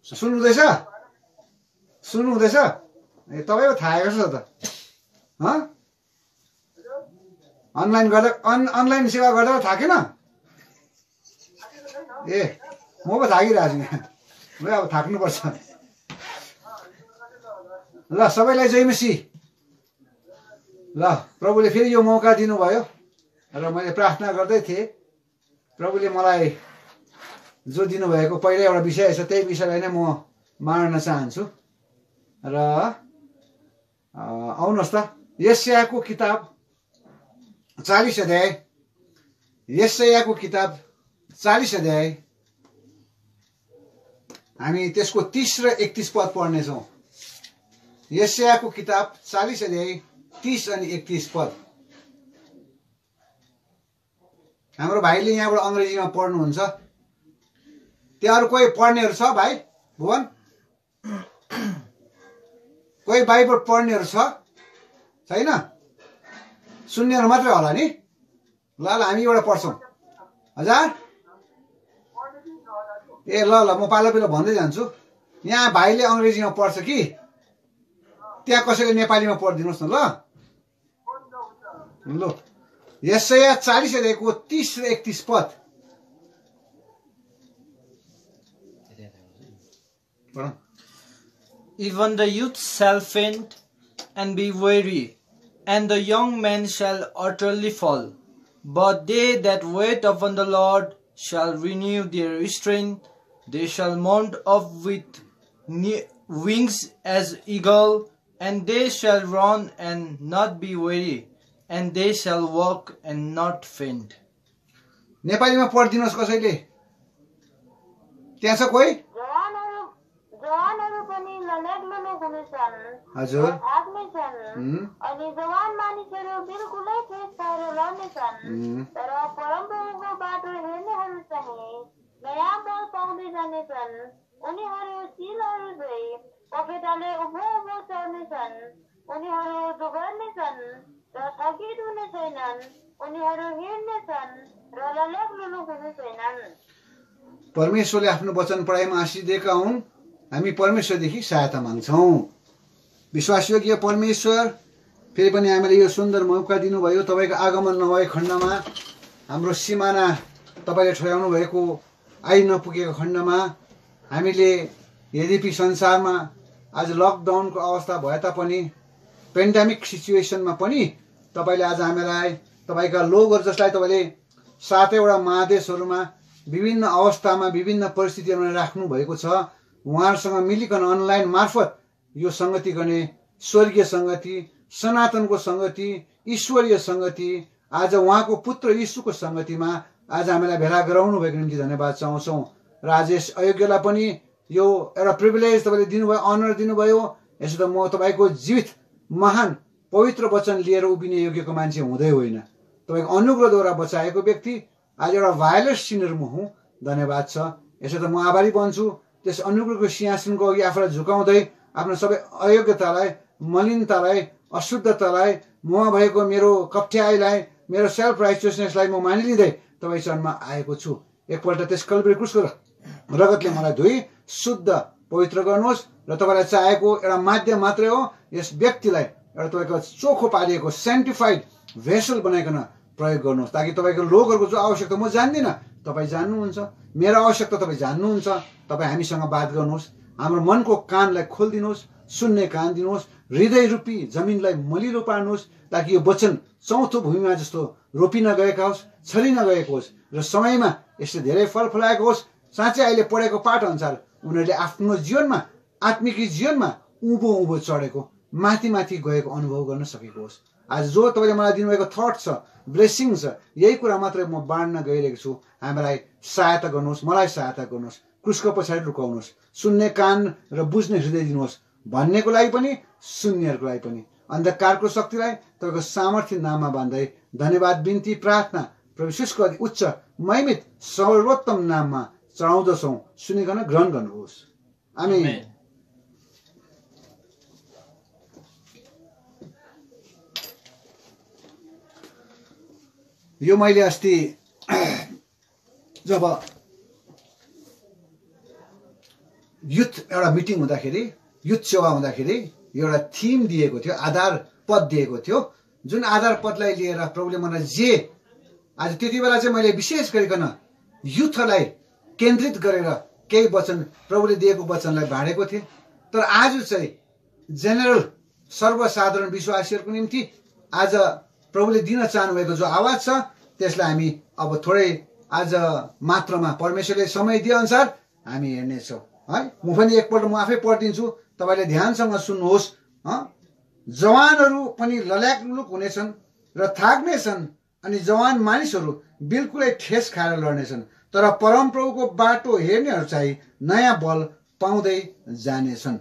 सुन्नुहुँदैछ सुन्नुहुँदैछ ए तपाईँको थाहा आएको छ त अनलाइन गर्दा अनलाइन सेवा गर्दा थाकेन ए म पो थाकिरहेको छु यहाँ म अब थाक्नुपर्छ ल सबैलाई जय मसीह ल प्रभुले फेरि यो मौका दिनुभयो र मैले प्रार्थना गर्दै थिएँ प्रभुले मलाई जो दिनुभएको पहिला एउटा विषय छ त्यही विषयलाई नै म मार्न चाहन्छु र आउनुहोस् त यशायाको किताब 40 अध्याय यशायाको किताब 40 अध्याय हामी त्यसको 30 र 31 पद पढ्नेछौँ यशायाको किताब 40 अध्याय 30 अनि 31 पद हाम्रो भाइले यहाँबाट अङ्ग्रेजीमा पढ्नुहुन्छ त्यहाँ अरू कोही पढ्नेहरू छ भाइ भुवन कोही बाइबल पढ्नेहरू छैन सुन्नेहरू मात्रै होला नि ल हामी एउटा पढ्छौँ हजार ए ल म पालो पालो भन्दै जान्छु यहाँ भाइले अङ्ग्रेजीमा पढ्छ कि त्यहाँ कसैले नेपालीमा पढिदिनुहोस् न ल यशाया 40 अध्यायको 30 र 31 पद Even the youth shall faint and be weary, and the young men shall utterly fall. But they that wait upon the Lord shall renew their strength. They shall mount up with wings as eagle, and they shall run and not be weary, and they shall walk and not faint. नेपालीमा पढिदिनुहोस् कसैले त्यहाँ छ कोही हजुर अनि जवान मानिसहरू बिल्कुलै तेज भएर लड्नेछन् तर परमप्रभुको बाटो हेर्नेहरू चाहिँ नयाँ बल पाउँदै जानेछन् उनीहरू चिलहरू झै पखेटाले उभो उभो चढ्नेछन् उनीहरू दोगर्नेछन् र थकित हुने छैनन् उनीहरू हिँड्नेछन् र ललेक हुने छैनन् परमेश्वरले आफ्नो वचन पढाइमा आशिष दिएका हुन् हामी परमेश्वरदेखि सहायता माग्छौँ विश्वासयोग्य परमेश्वर फेरि पनि हामीले यो सुन्दर मौका दिनुभयो तपाईको आगमन नभएको खण्डमा हाम्रो सिमाना तपाईले ठहराउनु भएको आइ नपुगेको खण्डमा हामीले यद्यपि संसारमा आज लकडाउनको अवस्था भए तापनि पेन्डेमिक सिचुएसनमा पनि तपाईले आज हामीलाई तपाईका लोकहरु जसलाई तपाईले सातैवटा महादेशहरुमा विभिन्न अवस्थामा विभिन्न परिस्थितिहरुमा राख्नु भएको छ उहाँहरुसँग मिलिकन अनलाइन मार्फत यो संगति गर्ने स्वर्गीय संगति सनातनको संगति ईश्वरीय संगति आज उहाँको पुत्र यीशुको संगतिमा आज हामीलाई भेला गराउनु भएको निम्ति धन्यवाद चाहन्छौँ राजेश अयोग्यलाई पनि यो एउटा प्रिभिलेज तपाईले दिनुभयो अनर दिनुभयो यसो त म तपाईको जीवित महान पवित्र वचन लिएर उभिने योग्यको मान्छे हुँदै होइन तपाईको अनुग्रहद्वारा बचाएको व्यक्ति आज एउटा भायोलेन्स सिनरमा हुँ धन्यवाद छ यसो त म आभारी बन्छु त्यस अनुग्रहको सिंहासनको अघि आफूलाई झुकाउँदै आफ्नो सबै अयोग्यतालाई मलिनतालाई अशुद्धतालाई ममा भएको मेरो कप्ठ्याइलाई मेरो सेल्फ राइचियसनेसलाई म मानिलिँदै तपाईँ चरणमा आएको छु एकपल्ट त्यस कल्भरी क्रुसको रगतले मलाई धोई शुद्ध पवित्र गर्नुहोस् र तपाईलाई चाहेको एउटा माध्यम मात्रै हो यस व्यक्तिलाई एउटा तपाईको चोखो पारिएको सेन्टिफाइड भेसल बनाइकन प्रयोग गर्नुहोस् ताकि तपाईको लोकहरुको जो आवश्यकता म जान्दिन तपाई जान्नुहुन्छ मेरो आवश्यकता तपाई जान्नुहुन्छ तपाई हामीसँग बात गर्नुहोस् हाम्रो मनको कानलाई खोल्दिनुहोस् सुन्ने कान दिनुहोस् हृदय रूपी जमिनलाई मलिलो पार्नुहोस् ताकि यो वचन चौथो भूमिमा जस्तो रोपिन गएका होस् छरिन गएको होस् र समयमा यसले धेरै फल फलाएको होस् साँच्चै अहिले पढेको पाठ अनुसार उनीहरूले आफ्नो जीवनमा आत्मिक जीवनमा उँभो उँभो चढेको माथि माथि गएको अनुभव गर्न सकेको होस् आज जो तपाईले मलाई दिनुभएको थट छ ब्लेसिङ छ यही कुरा मात्रै म बाँड्न गइरहेको छु हामीलाई सहायता गर्नुहोस् मलाई सहायता गर्नुहोस् क्रुसको पछाडि रुकाउनुहोस् सुन्ने कान र बुझ्ने हृदय दिनुहोस् भन्नेको लागि पनि सुन्नेहरूको लागि पनि अन्धकारको शक्तिलाई तपाईको सामर्थ्य नाममा बान्दै धन्यवाद बिन्ती प्रार्थना प्रभु येशूको अति उच्च महिमित सर्वोत्तम नाममा चढाउँदछौँ सुनिकन ग्रहण गर्नुहोस् आमेन यो मैले अस्ति जब युथ एउटा मिटिङ हुँदाखेरि, युथ सेवा हुँदाखेरि एउटा थिम दिएको थियो, आधार पद दिएको थियो, जुन आधार पदलाई लिएर प्रभुले मलाई आज त्यति बेला चाहिँ मैले विशेष गरिकन युथलाई केन्द्रित गरेर केही वचन प्रभुले दिएको वचनलाई बाँडेको थिएँ। तर आज चाहिँ जेनरल सर्वसाधारण विश्वासीहरूको निम्ति आज प्रभुले दिन चाहनुभएको जो आवाज छ त्यसलाई हामी अब थोरै आज मात्रामा परमेश्वरले समय दिए अनुसार हामी हेर्नेछौँ है। म पनि एकपल्ट म आफै पढिदिन्छु, तपाईँले ध्यानसँग सुन्नुहोस्। जवानहरू पनि लल्याकलुक हुनेछन् र थाक्नेछन्, अनि जवान मानिसहरू बिल्कुलै ठेस खाएर लड्नेछन्, तर परमप्रभुको बाटो हेर्नेहरू चाहिँ नयाँ बल पाउँदै जानेछन्।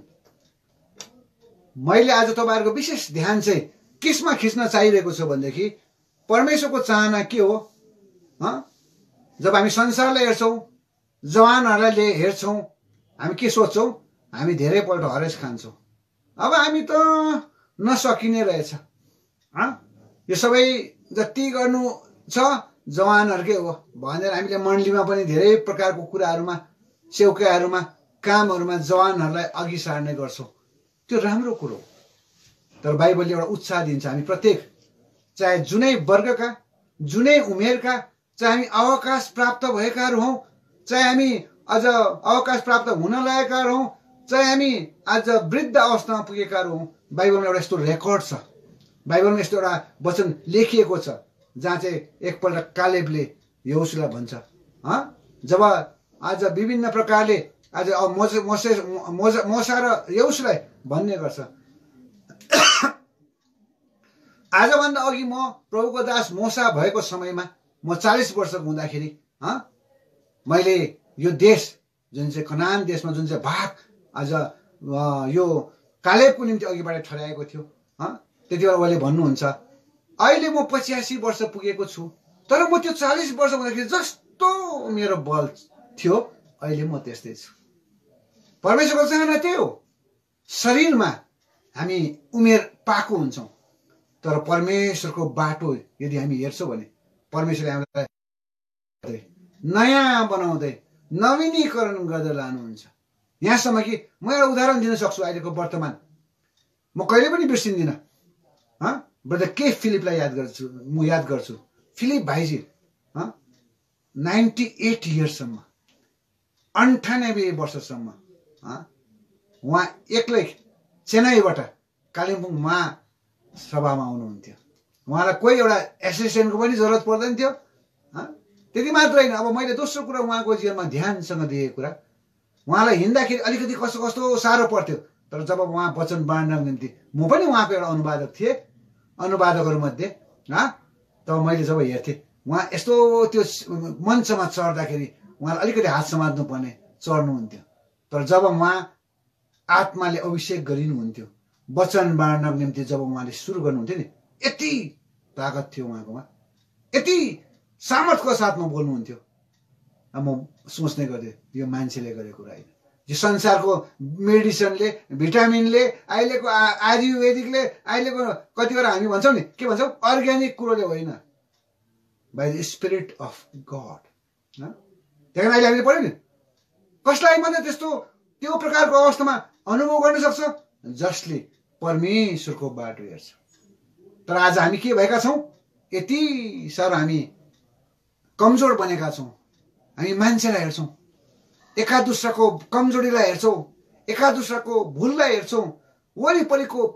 मैले आज तपाईँहरूको विशेष ध्यान चाहिँ किसमा खिच्न चाहिरहेको छु भनेदेखि परमेश्वरको चाहना के हो। जब हामी संसारलाई हेर्छौँ, जवानहरूलाई हेर्छौँ, हामी के सोच्छौँ? हामी धेरैपल्ट हरेस खान्छौँ। अब हामी त नसकिने रहेछ, यो सबै जति गर्नु छ जवानहरूकै हो भनेर हामीले मण्डलीमा पनि धेरै प्रकारको कुराहरूमा, सेवकाहरूमा, कामहरूमा जवानहरूलाई अघि सार्ने गर्छौँ। त्यो राम्रो कुरो हो, तर बाइबलले एउटा उत्साह दिन्छ। हामी प्रत्येक चाहे जुनै वर्गका, जुनै उमेरका, चाहे हामी अवकाश प्राप्त भएकाहरू हौँ, चाहे हामी अझ अवकाश प्राप्त हुन लागेकाहरू हौँ, चाहे हामी आज वृद्ध अवस्थामा पुगेकाहरू हौँ, बाइबलमा एउटा यस्तो रेकर्ड छ, बाइबलमा यस्तो एउटा वचन लेखिएको छ जहाँ चाहिँ एकपल्ट कालेबले यहोशुलाई भन्छ, जब आज विभिन्न प्रकारले आज मोसा र यहोशुलाई भन्ने गर्छ, आजभन्दा अघि म प्रभुको दास मोसा भएको समयमा म 40 वर्षको हुँदाखेरि मैले यो देश जुन चाहिँ कनान देशमा जुन चाहिँ भाग आज यो कालेबको निम्ति अघिबाट ठहराएको थियो, त्यति बेला उहाँले भन्नुहुन्छ अहिले म 85 वर्ष पुगेको छु, तर म त्यो 40 वर्ष हुँदाखेरि जस्तो मेरो बल थियो अहिले म त्यस्तै छु। परमेश्वरको चाहना त्यही हो। शरीरमा हामी उमेर पाएको हुन्छौँ, तर परमेश्वरको बाटो यदि हामी हेर्छौँ भने परमेश्वरले हामीलाई नयाँ बनाउँदै नवीनीकरण गर्दै लानुहुन्छ। यहाँसम्म कि म एउटा उदाहरण दिन सक्छु। अहिलेको वर्तमान म कहिले पनि बिर्सिँदिनँ, ब्रदर के फिलिपलाई म याद गर्छु। फिलिप भाइजी 98 इयर्ससम्म, 98 वर्षसम्म उहाँ एक्लै चेन्नईबाट कालिम्पोङ महासभामा आउनुहुन्थ्यो। उहाँलाई कोही एउटा एसिस्टेन्टको पनि जरुरत पर्दैन थियो। त्यति मात्र होइन, अब मैले दोस्रो कुरा उहाँको जीवनमा ध्यानसँग दिएको कुरा, उहाँलाई हिँड्दाखेरि अलिकति कस्तो कस्तो साह्रो पर्थ्यो, तर जब उहाँ वचन बाँड्नको निम्ति, म पनि उहाँको एउटा अनुवादक थिएँ, अनुवादकहरूमध्ये, तब मैले जब हेर्थेँ उहाँ यस्तो त्यो मञ्चमा चढ्दाखेरि उहाँलाई अलिकति हात समात्नु पर्ने चढ्नुहुन्थ्यो, तर जब उहाँ आत्माले अभिषेक गरिनुहुन्थ्यो वचन बाँड्नको निम्ति, जब उहाँले सुरु गर्नुहुन्थ्यो नि, यति ताकत थियो उहाँकोमा, यति सामर्थ्यको साथमा बोल्नुहुन्थ्यो। म सोच्ने गर्थेँ यो मान्छेले गरेको कुरा होइन, यो संसारको मेडिसिनले, भिटामिनले, अहिलेको आयुर्वेदिकले, अहिलेको कतिवटा हामी भन्छौँ नि, के भन्छौँ, अर्ग्यानिक कुरोले होइन, by the spirit of God. त्यही अहिले हामीले पढ्यौँ नि, कसलाई मात्रै त्यस्तो त्यो प्रकारको अवस्थामा अनुभव गर्न सक्छ, जसले परमेश्वरको बाटो हेर्छ। तर आज हामी के भएका छौँ, यति साह्रो हामी कमजोर बनेका छौँ। हामी मान्छेलाई हेर्छौँ, एका दुसराको कमजोरीलाई हेर्छौँ, एका दुसराको भुललाई हेर्छौँ, वरिपरिको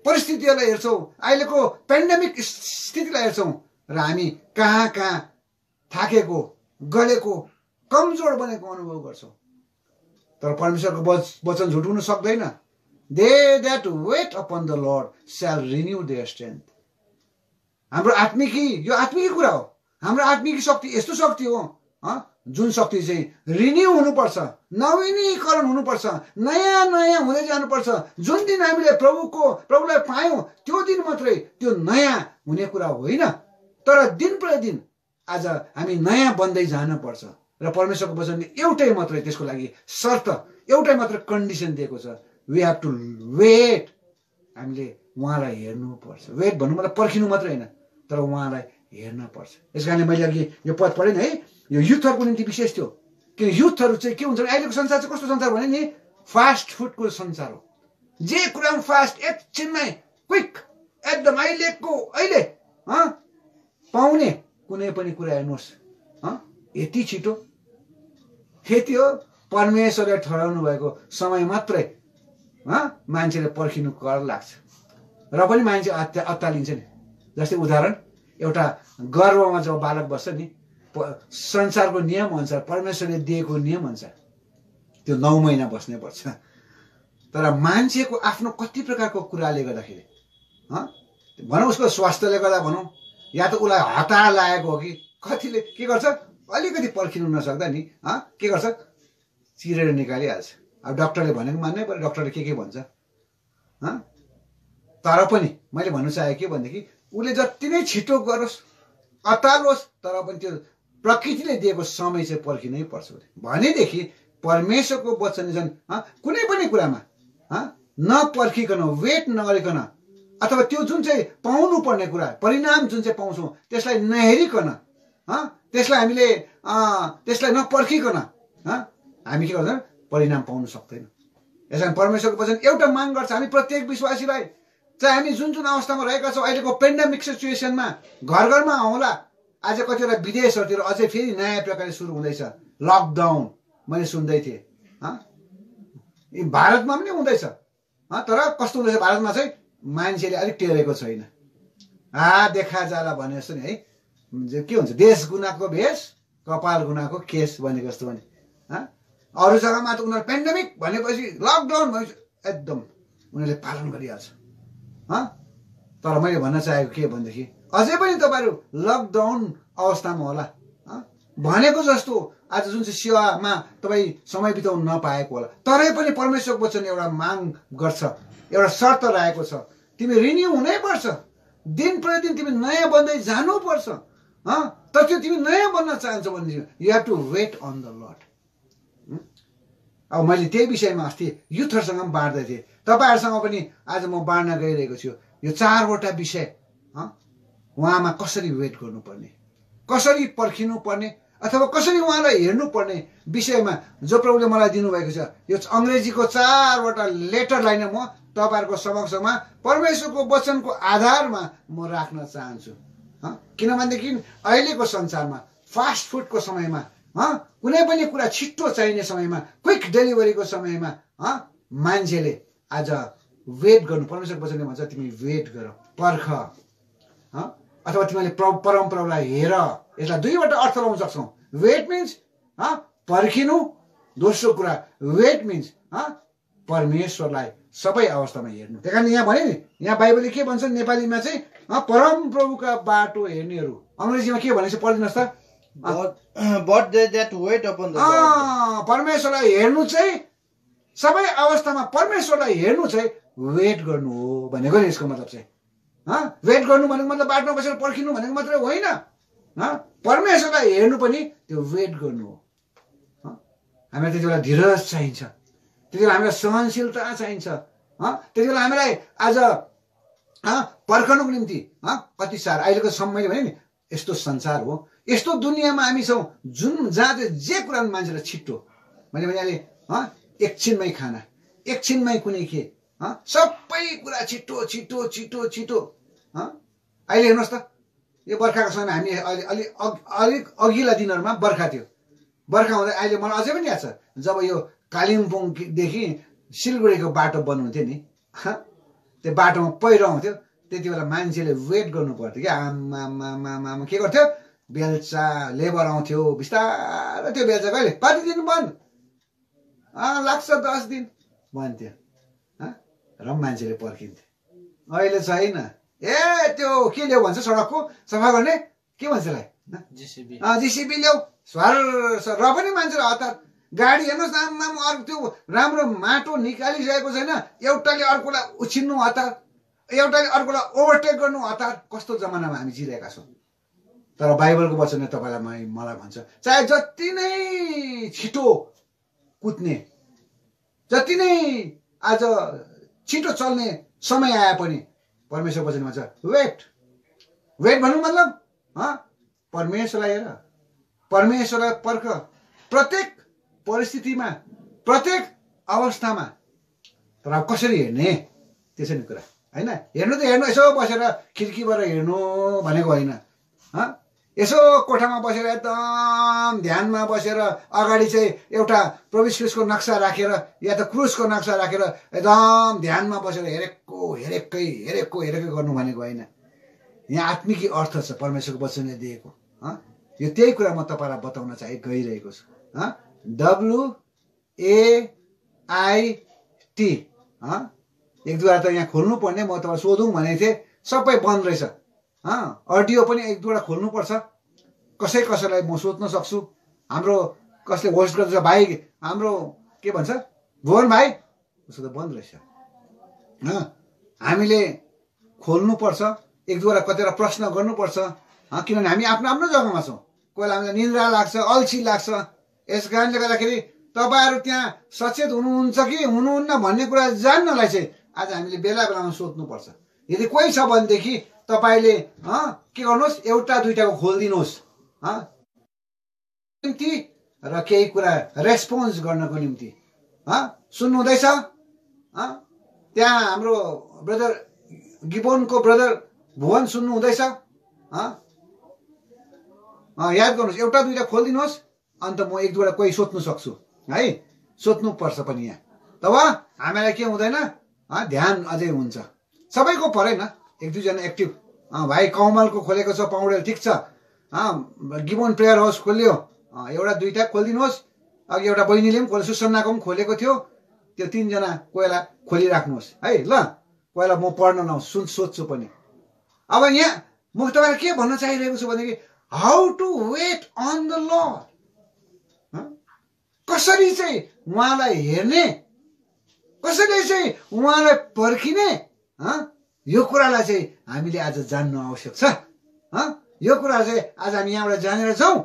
परिस्थितिहरूलाई हेर्छौँ, अहिलेको पेन्डेमिक स्थितिलाई हेर्छौँ, र हामी कहाँ कहाँ थाकेको, गलेको, कमजोर बनेको अनुभव गर्छौँ। तर परमेश्वरको वचन झुट हुन सक्दैन। They that wait upon the Lord shall renew their strength. हाम्रो आत्मिकी, यो आत्मिकी कुरा हो। हाम्रो आत्मिकी शक्ति यस्तो शक्ति हो जुन शक्ति चाहिँ रिन्यू हुनुपर्छ, नवीनीकरण हुनुपर्छ, नयाँ नयाँ हुँदै जानुपर्छ। जुन दिन हामीले प्रभुलाई पायौँ त्यो दिन मात्रै त्यो नयाँ हुने कुरा होइन, तर दिन प्रतिदिन आज हामी नयाँ बन्दै जानुपर्छ। र परमेश्वरको वचनले एउटै मात्रै त्यसको लागि शर्त, एउटै मात्र कन्डिसन दिएको छ, वी हेभ टु वेट। हामीले उहाँलाई हेर्नुपर्छ। वेट भन्नु मतलब पर्खिनु मात्रै होइन, तर उहाँलाई हेर्न पर्छ। यस कारणले मैले अघि यो पद पढेँ है, यो युथहरूको निम्ति विशेष थियो। किन युथहरू चाहिँ के हुन्छ भने अहिलेको संसार चाहिँ कस्तो संसार भने नि, फास्ट फुडको संसार हो। जे कुरामा फास्ट, एकछिनमै क्विक, एकदम अहिले पाउने कुनै पनि कुरा हेर्नुहोस् यति छिटो। खेती हो परमेश्वरले ठहराउनु भएको समय मात्रै मान्छेले पर्खिनु कर लाग्छ र पनि मान्छे अत्तालिन्छ नि। जस्तै उदाहरण, एउटा गर्भमा जब बालक बस्छ नि, संसारको नियम अनुसार, परमेश्वरले दिएको नियम अनुसार त्यो 9 महिना बस्नै पर्छ। तर मान्छेको आफ्नो कति प्रकारको कुराले गर्दाखेरि भनौँ, उसको स्वास्थ्यले गर्दा भनौँ, या त उसलाई हतार लागेको हो कि कतिले के गर्छ, अलिकति पर्खिनु नसक्दा नि के गर्छ, चिरेर निकालिहाल्छ। अब डक्टरले भनेको मान्नै पर्यो, डक्टरले के भन्छ। तर पनि मैले भन्नु चाहेँ के भनेदेखि उसले जति नै छिटो गरोस्, अतालोस्, तर पनि त्यो प्रकृतिले दिएको समय चाहिँ पर्खिनै पर्छ भनेदेखि परमेश्वरको वचनले झन् कुनै पनि कुरामा नपर्खिकन, वेट नगरिकन, अथवा त्यो जुन चाहिँ पाउनु पर्ने कुरा, परिणाम जुन चाहिँ पाउँछौँ त्यसलाई नहेरिकन, त्यसलाई नपर्खिकन हामी के गर्छौँ, परिणाम पाउन सक्दैनौँ। यस कारण परमेश्वरको वचन एउटा माग गर्छ हामी प्रत्येक विश्वासीलाई, चाहे हामी जुन जुन अवस्थामा रहेका छौँ, अहिलेको पेन्डेमिक सिचुएसनमा घर घरमा होला, आज कतिवटा विदेशहरूतिर अझै फेरि नयाँ प्रकारले सुरु हुँदैछ लकडाउन, मैले सुन्दै थिएँ। भारतमा पनि हुँदैछ, तर कस्तो हुँदैछ भारतमा चाहिँ मान्छेले अलिक टेरेको छैन। देखा जाला भने जस्तो नि है, के हुन्छ, देश गुनाको भेष कपाल गुनाको केस भनेको जस्तो भने। अरू जग्गामा त उनीहरू पेन्डेमिक भनेपछि, लकडाउन भनेपछि एकदम उनीहरूले पालन गरिहाल्छ। तर मैले भन्न चाहेको के भनेदेखि अझै पनि तपाईँहरू लकडाउन अवस्थामा होला, भनेको जस्तो आज जुन चाहिँ सेवामा तपाईँ समय बिताउन नपाएको होला, तरै पनि परमेश्वरको वचन एउटा माग गर्छ, एउटा शर्त राखेको छ, तिमी रिन्यू हुनै पर्छ, दिन प्रतिदिन तिमी नयाँ बन्दै जानुपर्छ। तर त्यो तिमी नयाँ बन्न चाहन्छौ भने you have to wait on the Lord. अब मैले त्यही विषयमा अस्ति युथहरूसँग पनि बाँड्दै थिएँ, तपाईँहरूसँग पनि आज म बाँड्न गइरहेको छु। यो 4वटा विषय उहाँमा कसरी वेट गर्नुपर्ने, कसरी पर्खिनु पर्ने, अथवा कसरी उहाँलाई हेर्नुपर्ने विषयमा जो प्रभुले मलाई दिनुभएको छ। यो अङ्ग्रेजीको 4वटा लेटरलाई नै म तपाईँहरूको समक्षमा परमेश्वरको वचनको आधारमा म राख्न चाहन्छु। किनभनेदेखि अहिलेको संसारमा फास्ट फुडको समयमा, कुनै पनि कुरा छिट्टो चाहिने समयमा, क्विक डेलिभरीको समयमा मान्छेले आज वेट गर्नु, परमेश्वरको वचनले भन्छ तिमी वेट गर, पर्ख, अथवा तिमीले परमप्रभुलाई हेर। यसलाई 2वटा अर्थ लाउन सक्छौँ। वेट मिन्स पर्खिनु, दोस्रो कुरा वेट मिन्स परमेश्वरलाई सबै अवस्थामा हेर्नु। त्यही कारण यहाँ भने नि, यहाँ बाइबलले के भन्छ नेपालीमा चाहिँ परमप्रभुका बाटो हेर्नेहरू, अङ्ग्रेजीमा के भनेको छ पढिदिनुहोस् त। But they that wait upon the Lord. परमेश्वरलाई हेर्नु चाहिँ, सबै अवस्थामा परमेश्वरलाई हेर्नु चाहिँ वेट गर्नु हो भनेको नि यसको मतलब चाहिँ। वेट गर्नु भनेको मतलब बाटोमा बसेर पर्खिनु भनेको मात्रै होइन, परमेश्वरलाई हेर्नु पनि त्यो वेट गर्नु हो। हामीलाई त्यति बेला धीरज चाहिन्छ, त्यति बेला हामीलाई सहनशीलता चाहिन्छ, त्यति बेला हामीलाई आज पर्खनुको निम्ति कति साह्रो अहिलेको समय भने नि यस्तो संसार हो, यस्तो दुनियाँमा हामी छौँ जुन जहाँ चाहिँ जे कुरा मान्छेलाई छिट्टो, मैले भने अहिले एकछिनमै खाना, एकछिनमै कुनै के, सबै कुरा छिटो छिटो छिटो छिटो। अहिले हेर्नुहोस् त, यो बर्खाको समयमा हामी अलिक अघिल्ला दिनहरूमा बर्खा थियो, बर्खा हुँदा अहिले मलाई अझै पनि याद छ जब यो कालिम्पोङदेखि सिलगढीको बाटो बन्नुहुन्थ्यो नि, त्यो बाटोमा पहिरो आउँथ्यो, त्यति बेला मान्छेले वेट गर्नु पर्थ्यो क्या। आमा के गर्थ्यो, बेलचा लेबर आउँथ्यो बिस्तारै, त्यो बेलचा कहिले कति दिन बन्द लाग्छ 10 दिन भन्थ्यो, र मान्छेले पर्खिन्थे। अहिले छैन, त्यो के ल्याऊ भन्छ सडकको सफा गर्ने, के भन्छ त्यसलाई, जिसिबी ल्याऊ र पनि मान्छेले हतार। गाडी हेर्नुहोस् आम्माम, अर्को त्यो राम्रो माटो निकालिसकेको छैन, एउटाले अर्कोलाई उछिन्नु हतार, एउटाले अर्कोलाई ओभरटेक गर्नु हतार। कस्तो जमानामा हामी जिरहेका छौँ। तर बाइबलको वचनले तपाईँलाई मलाई भन्छ चाहे जति नै छिटो कुद्ने, जति नै आज छिटो चल्ने समय आए पनि परमेश्वर वचन भन्छ वेट। वेट भन्नु मतलब परमेश्वरलाई हेर, परमेश्वरलाई पर्ख, प्रत्येक परिस्थितिमा, प्रत्येक अवस्थामा तर अब कसरी हेर्ने त्यसो नि कुरा होइन। हेर्नु त हेर्नु, यसो बसेर खिड्कीबाट हेर्नु भनेको होइन। यसो कोठामा बसेर एकदम ध्यानमा बसेर अगाडि चाहिँ एउटा प्रभु नक्सा राखेर या त क्रुसको नक्सा राखेर एकदम ध्यानमा बसेर हेरेकै गर्नु भनेको होइन। यहाँ आत्मिकी अर्थ छ परमेश्वरको वचनले दिएको। यो त्यही कुरा म तपाईँलाई बताउन चाहिँ गइरहेको छु। WAIT एक दुईवटा त यहाँ खोल्नु पर्ने, म तपाईँ सोधौँ भनेको थिएँ, सबै बन्द रहेछ। अडियो पनि एक दुईवटा खोल्नु पर्छ। कसैलाई म सोध्न सक्छु। हाम्रो कसले होस्ट गर्दैछ भाइ, हाम्रो के भन्छ भुवन भाइ, उसको त बन्द रहेछ। हामीले खोल्नुपर्छ, एक दुईवटा कतिवटा प्रश्न गर्नुपर्छ। किनभने हामी आफ्नो आफ्नो जग्गामा छौँ। कोहीलाई हामीलाई निन्द्रा लाग्छ, अल्छी लाग्छ। यस कारणले गर्दाखेरि तपाईँहरू त्यहाँ सचेत हुनुहुन्छ कि हुनुहुन्न भन्ने कुरा जान्नलाई चाहिँ आज हामीले बेला बेलामा सोध्नुपर्छ। यदि कोही छ भनेदेखि तपाईँले के गर्नुहोस्, एउटा दुईटाको खोलिदिनुहोस् निम्ति र केही कुरा रेस्पोन्स गर्नको निम्ति। सुन्नुहुँदैछ? त्यहाँ हाम्रो ब्रदर गिबोनको ब्रदर भुवन सुन्नुहुँदैछ? याद गर्नुहोस्, एउटा दुईटा खोलिदिनुहोस्, अन्त म एक दुईवटा कोही सोध्नु सक्छु है। सोध्नुपर्छ पनि यहाँ, तब हामीलाई के हुँदैन, ध्यान अझै हुन्छ। सबैको परेन, एक दुईजना एक्टिभ भाइ कमलको खोलेको छ, पौडेल ठिक छ, गिबोन प्रेयर हाउस खोल्यो, एउटा दुईटा खोलिदिनुहोस्। अघि एउटा बहिनीले पनि खोले, सुसन्नाको पनि खोलेको थियो, त्यो तीनजना कोहीलाई खोलिराख्नुहोस् है। ल कोहीलाई म पढ्न सोध्छु पनि। अब यहाँ म तपाईँलाई के भन्न चाहिरहेको छु भनेदेखि how to wait on the Lord, कसरी चाहिँ उहाँलाई हेर्ने, कसरी चाहिँ उहाँलाई पर्खिने, यो कुरालाई चाहिँ हामीले आज जान्नु आवश्यक छ। यो कुरा चाहिँ आज हामी यहाँबाट जानेर जाउँ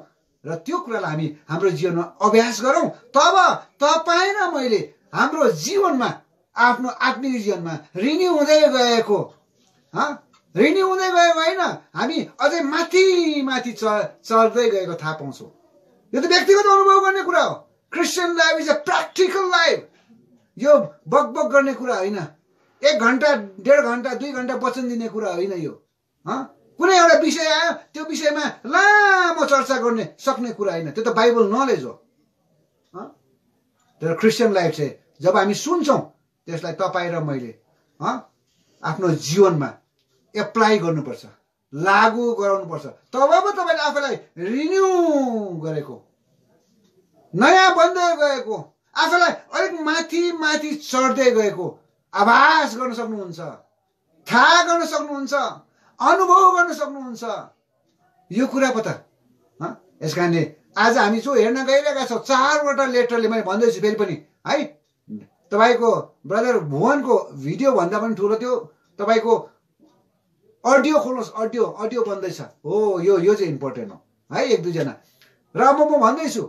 र त्यो कुरालाई हामी हाम्रो जीवनमा अभ्यास गरौँ। तब तपाईँ र मैले हाम्रो जीवनमा, आफ्नो आत्मिक जीवनमा रिन्यू हुँदै गएको होइन, हामी अझै माथि माथि चढ्दै गएको थाहा पाउँछौँ। यो त व्यक्तिगत अनुभव गर्ने कुरा हो। Christian life is a practical life. यो बकबक गर्ने कुरा होइन, 1 घन्टा 1.5 घन्टा 2 घन्टा वचन दिने कुरा होइन। यो कुनै एउटा विषय आयो, त्यो विषयमा लामो चर्चा गर्ने सक्ने कुरा होइन, त्यो त बाइबल नलेज हो। तर क्रिस्चियन लाइफ चाहिँ जब हामी सुन्छौँ, त्यसलाई तपाईँ र मैले आफ्नो जीवनमा एप्लाई गर्नुपर्छ, लागू गराउनुपर्छ। तब पो तपाईँले आफूलाई रिन्यू गरेको, नयाँ बन्दै गएको, आफूलाई अलिक माथि माथि चढ्दै गएको आभास गर्न सक्नुहुन्छ, थाहा गर्न सक्नुहुन्छ, अनुभव गर्न सक्नुहुन्छ। यो कुरा पो त। यस कारणले आज हामी जो हेर्न गइरहेका छौँ, 4वटा लेटरले मैले भन्दैछु फेरि पनि है। तपाईँको ब्रदर भुवनको भिडियो भन्दा पनि ठुलो थियो। तपाईँको अडियो खोल्नुहोस्, अडियो बन्दैछ हो। यो चाहिँ इम्पोर्टेन्ट हो है। 1 2जना र म भन्दैछु,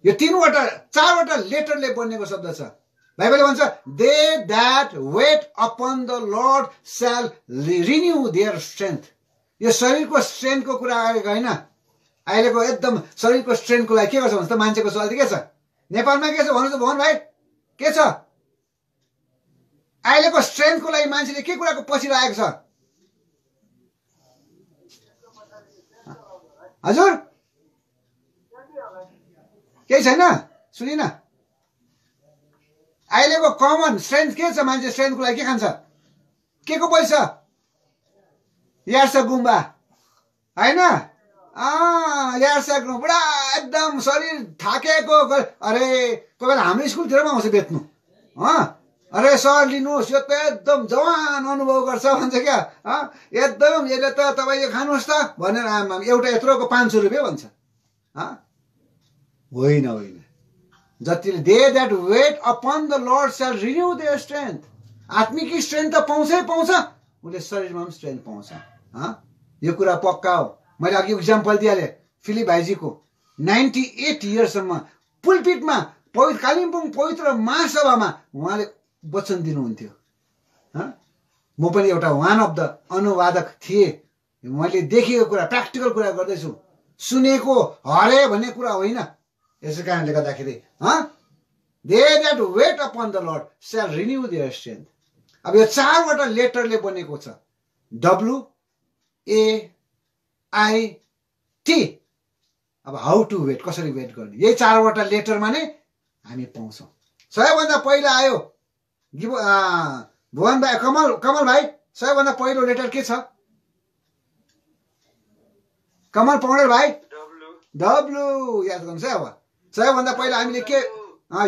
यो 4वटा लेटरले बनेको शब्द छ। बाइबलले भन्छ they that wait upon the Lord shall renew their strength. यो शरीरको स्ट्रेन्थको कुरा आएको होइन। अहिलेको एकदम शरीरको स्ट्रेन्थको लागि के गर्छ भन्छ त मान्छेको सवाल के छ? नेपालमा के छ भन्नु त भवन भाइ, के छ? अहिलेको स्ट्रेन्थको लागि मान्छेले के कुराको पछि लागेको छ? हजुर केही छैन, सुनिन। अहिलेको कमन स्ट्रेन्थ के छ? मान्छे स्ट्रेन्थको लागि के खान्छ? के को पैसा? यार्सा गुम्बा होइन, यार्सा गुम्बा पुरा एकदम शरीर थाकेको। अरे कोही बेला हाम्रो स्कुलतिर पनि आउँछ बेच्नु। अरे सर लिनुहोस्, यो त एकदम जवान अनुभव गर्छ भन्छ क्या। एकदम यसले त तपाईँ यो खानुहोस् त भनेर एउटा यत्रोको 500 रुपियाँ भन्छ। होइन, जतिले they that wait upon the Lord shall renew their strength. आत्मिक स्ट्रेन्थ त पाउँछै पाउँछ, उसले शरीरमा पनि स्ट्रेन्थ पाउँछ। यो कुरा पक्का हो। मैले अघि इक्जाम्पल दिइहालेँ फिलिप भाइजीको। 98 इयर्ससम्म पुलपिटमा कालिम्पोङ पवित्र महासभामा उहाँले वचन दिनुहुन्थ्यो। म पनि एउटा वान अफ द अनुवादक थिएँ। मैले देखेको कुरा, प्र्याक्टिकल कुरा गर्दैछु, सुनेको हरे भन्ने कुरा होइन। यसै कारणले गर्दाखेरि they that wait upon the Lord shall renew their strength. अब यो 4वटा लेटरले बनेको छ, WAIT। अब हाउ टु वेट, कसरी वेट गर्ने, यही 4वटा लेटरमा नै हामी पाउँछौँ। सबैभन्दा पहिला आयो भुवन भाइ, कमल भाइ, सबैभन्दा पहिलो लेटर के छ? कमल पौडेल भाइ, डब्लु याद गर्नुहोस् है। अब सबैभन्दा पहिला हामीले के,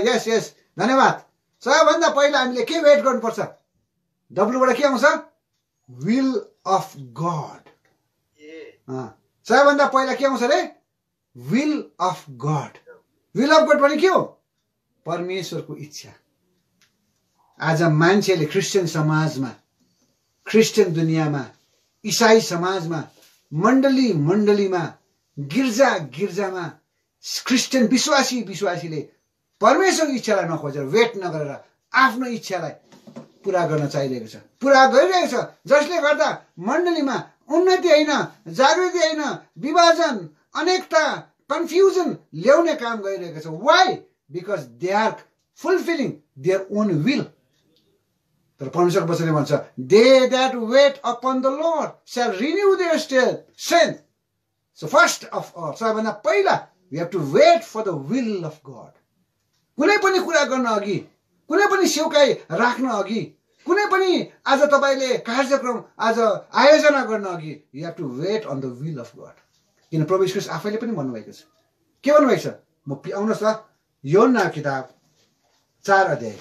यस यस धन्यवाद। सबैभन्दा पहिला हामीले के वेट गर्नुपर्छ? डब्लुबाट के आउँछ? Will of God. सबैभन्दा पहिला के आउँछ रे? Will of God. Will of God भने के हो? परमेश्वरको इच्छा। आज मान्छेले क्रिस्चियन समाजमा, क्रिस्चियन दुनियाँमा, इसाई समाजमा, मण्डलीमा, गिर्जामा क्रिस्चियन विश्वासीले परमेश्वरको इच्छालाई नखोजेर, वेट नगरेर आफ्नो इच्छालाई पूरा गर्न चाहिरहेको छ, पूरा गरिरहेको छ, जसले गर्दा मण्डलीमा उन्नति होइन, जागृति होइन, विभाजन, अनेकता, कन्फ्युजन ल्याउने काम गरिरहेको छ। Why? Because they are fulfilling their own will. तर परमेश्वरको वचनले भन्छ, they that wait upon the Lord shall renew their strength. So first of all, सबैभन्दा पहिला we have to wait for the will of God. कुनै पनि कुरा गर्न अघि, कुनै पनि सेवकाई राख्न अघि, कुनै पनि आज तपाईँले कार्यक्रम आज आयोजना गर्न अघि, you have to wait on the will of God. किन प्रभु यीशु ख्रीष्ट आफैले पनि भन्नुभएको छ। के भन्नुभएको छ? म आउनुहोस् ल, योहन्ना किताब 4 अध्याय,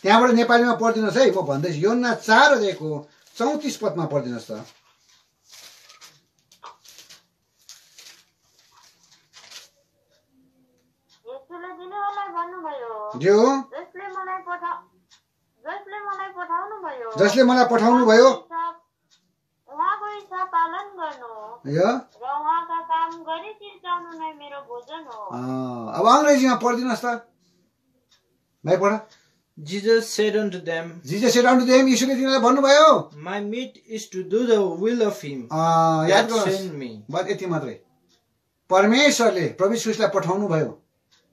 त्यहाँबाट नेपालीमा पढिदिनुहोस् है, म भन्दैछु। योहन्ना 4 अध्यायको 34 पदमा पढिदिनुहोस् त। जसले मलाई पठाउनु भयो उहाँको इच्छा पालन गर्नु र उहाँका काम गरी चिर्चाउनु नै मेरो भोजन हो। अब अंग्रेजीमा पढिदिनुहोस् त भाइ, पढ। Jesus said unto them, यीशुले तिनीलाई भन्नुभयो, my meat is to do the will of him याद that sent me. बस यति मात्रै। परमेश्वरले प्रभु यीशु ख्रीष्टलाई पठाउनु भयो,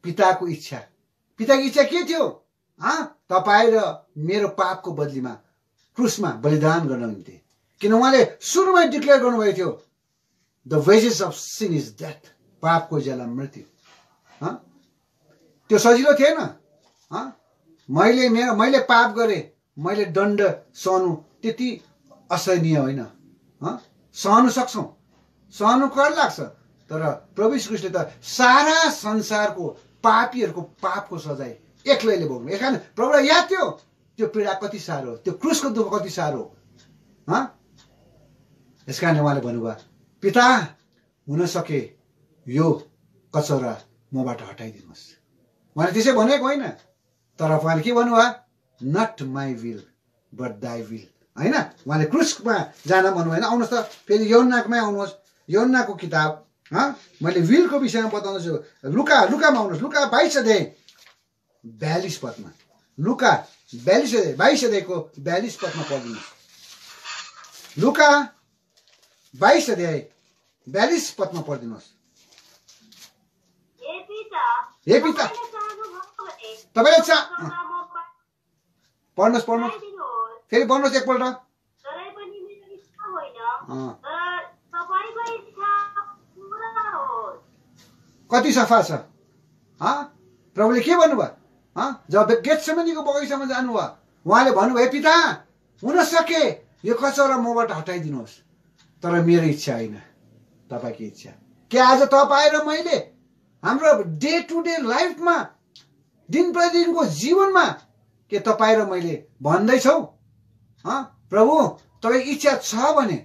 पिताको इच्छा। पिताको इच्छा के थियो? तपाईँ र मेरो पापको बदलीमा क्रुसमा बलिदान गर्न निम्ति। किन उहाँले सुरुमै डिक्लेयर गर्नुभएको थियो, the wages of sin is death, पापको ज्याला मृत्यु। त्यो सजिलो थिएन। मैले पाप गरे, मैले दण्ड सहनु त्यति असहनीय होइन। सहनु सक्छौँ, सहनु कर लाग्छ। तर प्रभु यीशु ख्रीष्टले त सारा संसारको पापीहरूको पापको सजाय एक्लैले भोग्नु। कारण प्रभुलाई याद थियो त्यो पीडा कति साह्रो, त्यो क्रुसको दुःख कति साह्रो। यस कारणले उहाँले भन्नुभयो, पिता हुन सके यो कचौरा मबाट हटाइदिनुहोस्। उहाँले त्यसै भनेको होइन, तर उहाँले के भन्नुभयो? Not my will but thy will. होइन, उहाँले क्रुसमा जान भन्नुभएन। आउनुहोस् त फेरि योहन्नामै आउनुहोस्, योहन्नाको किताब। मैले विलको विषयमा बताउँदैछु। लुकामा आउनुहोस्, लुका 22 अध्याय 42 पदमा। लुका 22 अध्यायको 42 पदमा पढ्नुहोस्। लुका 22 अध्याय 42 पदमा पढिदिनुहोस्। हे पिता तपाईँले पढ्नुहोस् फेरि पढ्नुहोस् एकपल्ट। कति सफा छ। प्रभुले के भन्नुभयो? जब गेत्सेमनीको बगैँचामा जानुभयो, उहाँले भन्नुभयो, पिता हुन सके यो कचौरा मबाट हटाइदिनुहोस्, तर मेरो इच्छा होइन, तपाईँको इच्छा। के आज तपाईँ र मैले हाम्रो डे टु डे लाइफमा, दिन प्रतिदिनको जीवनमा के तपाईँ र मैले भन्दैछौ, प्रभु तपाईँको इच्छा छ भने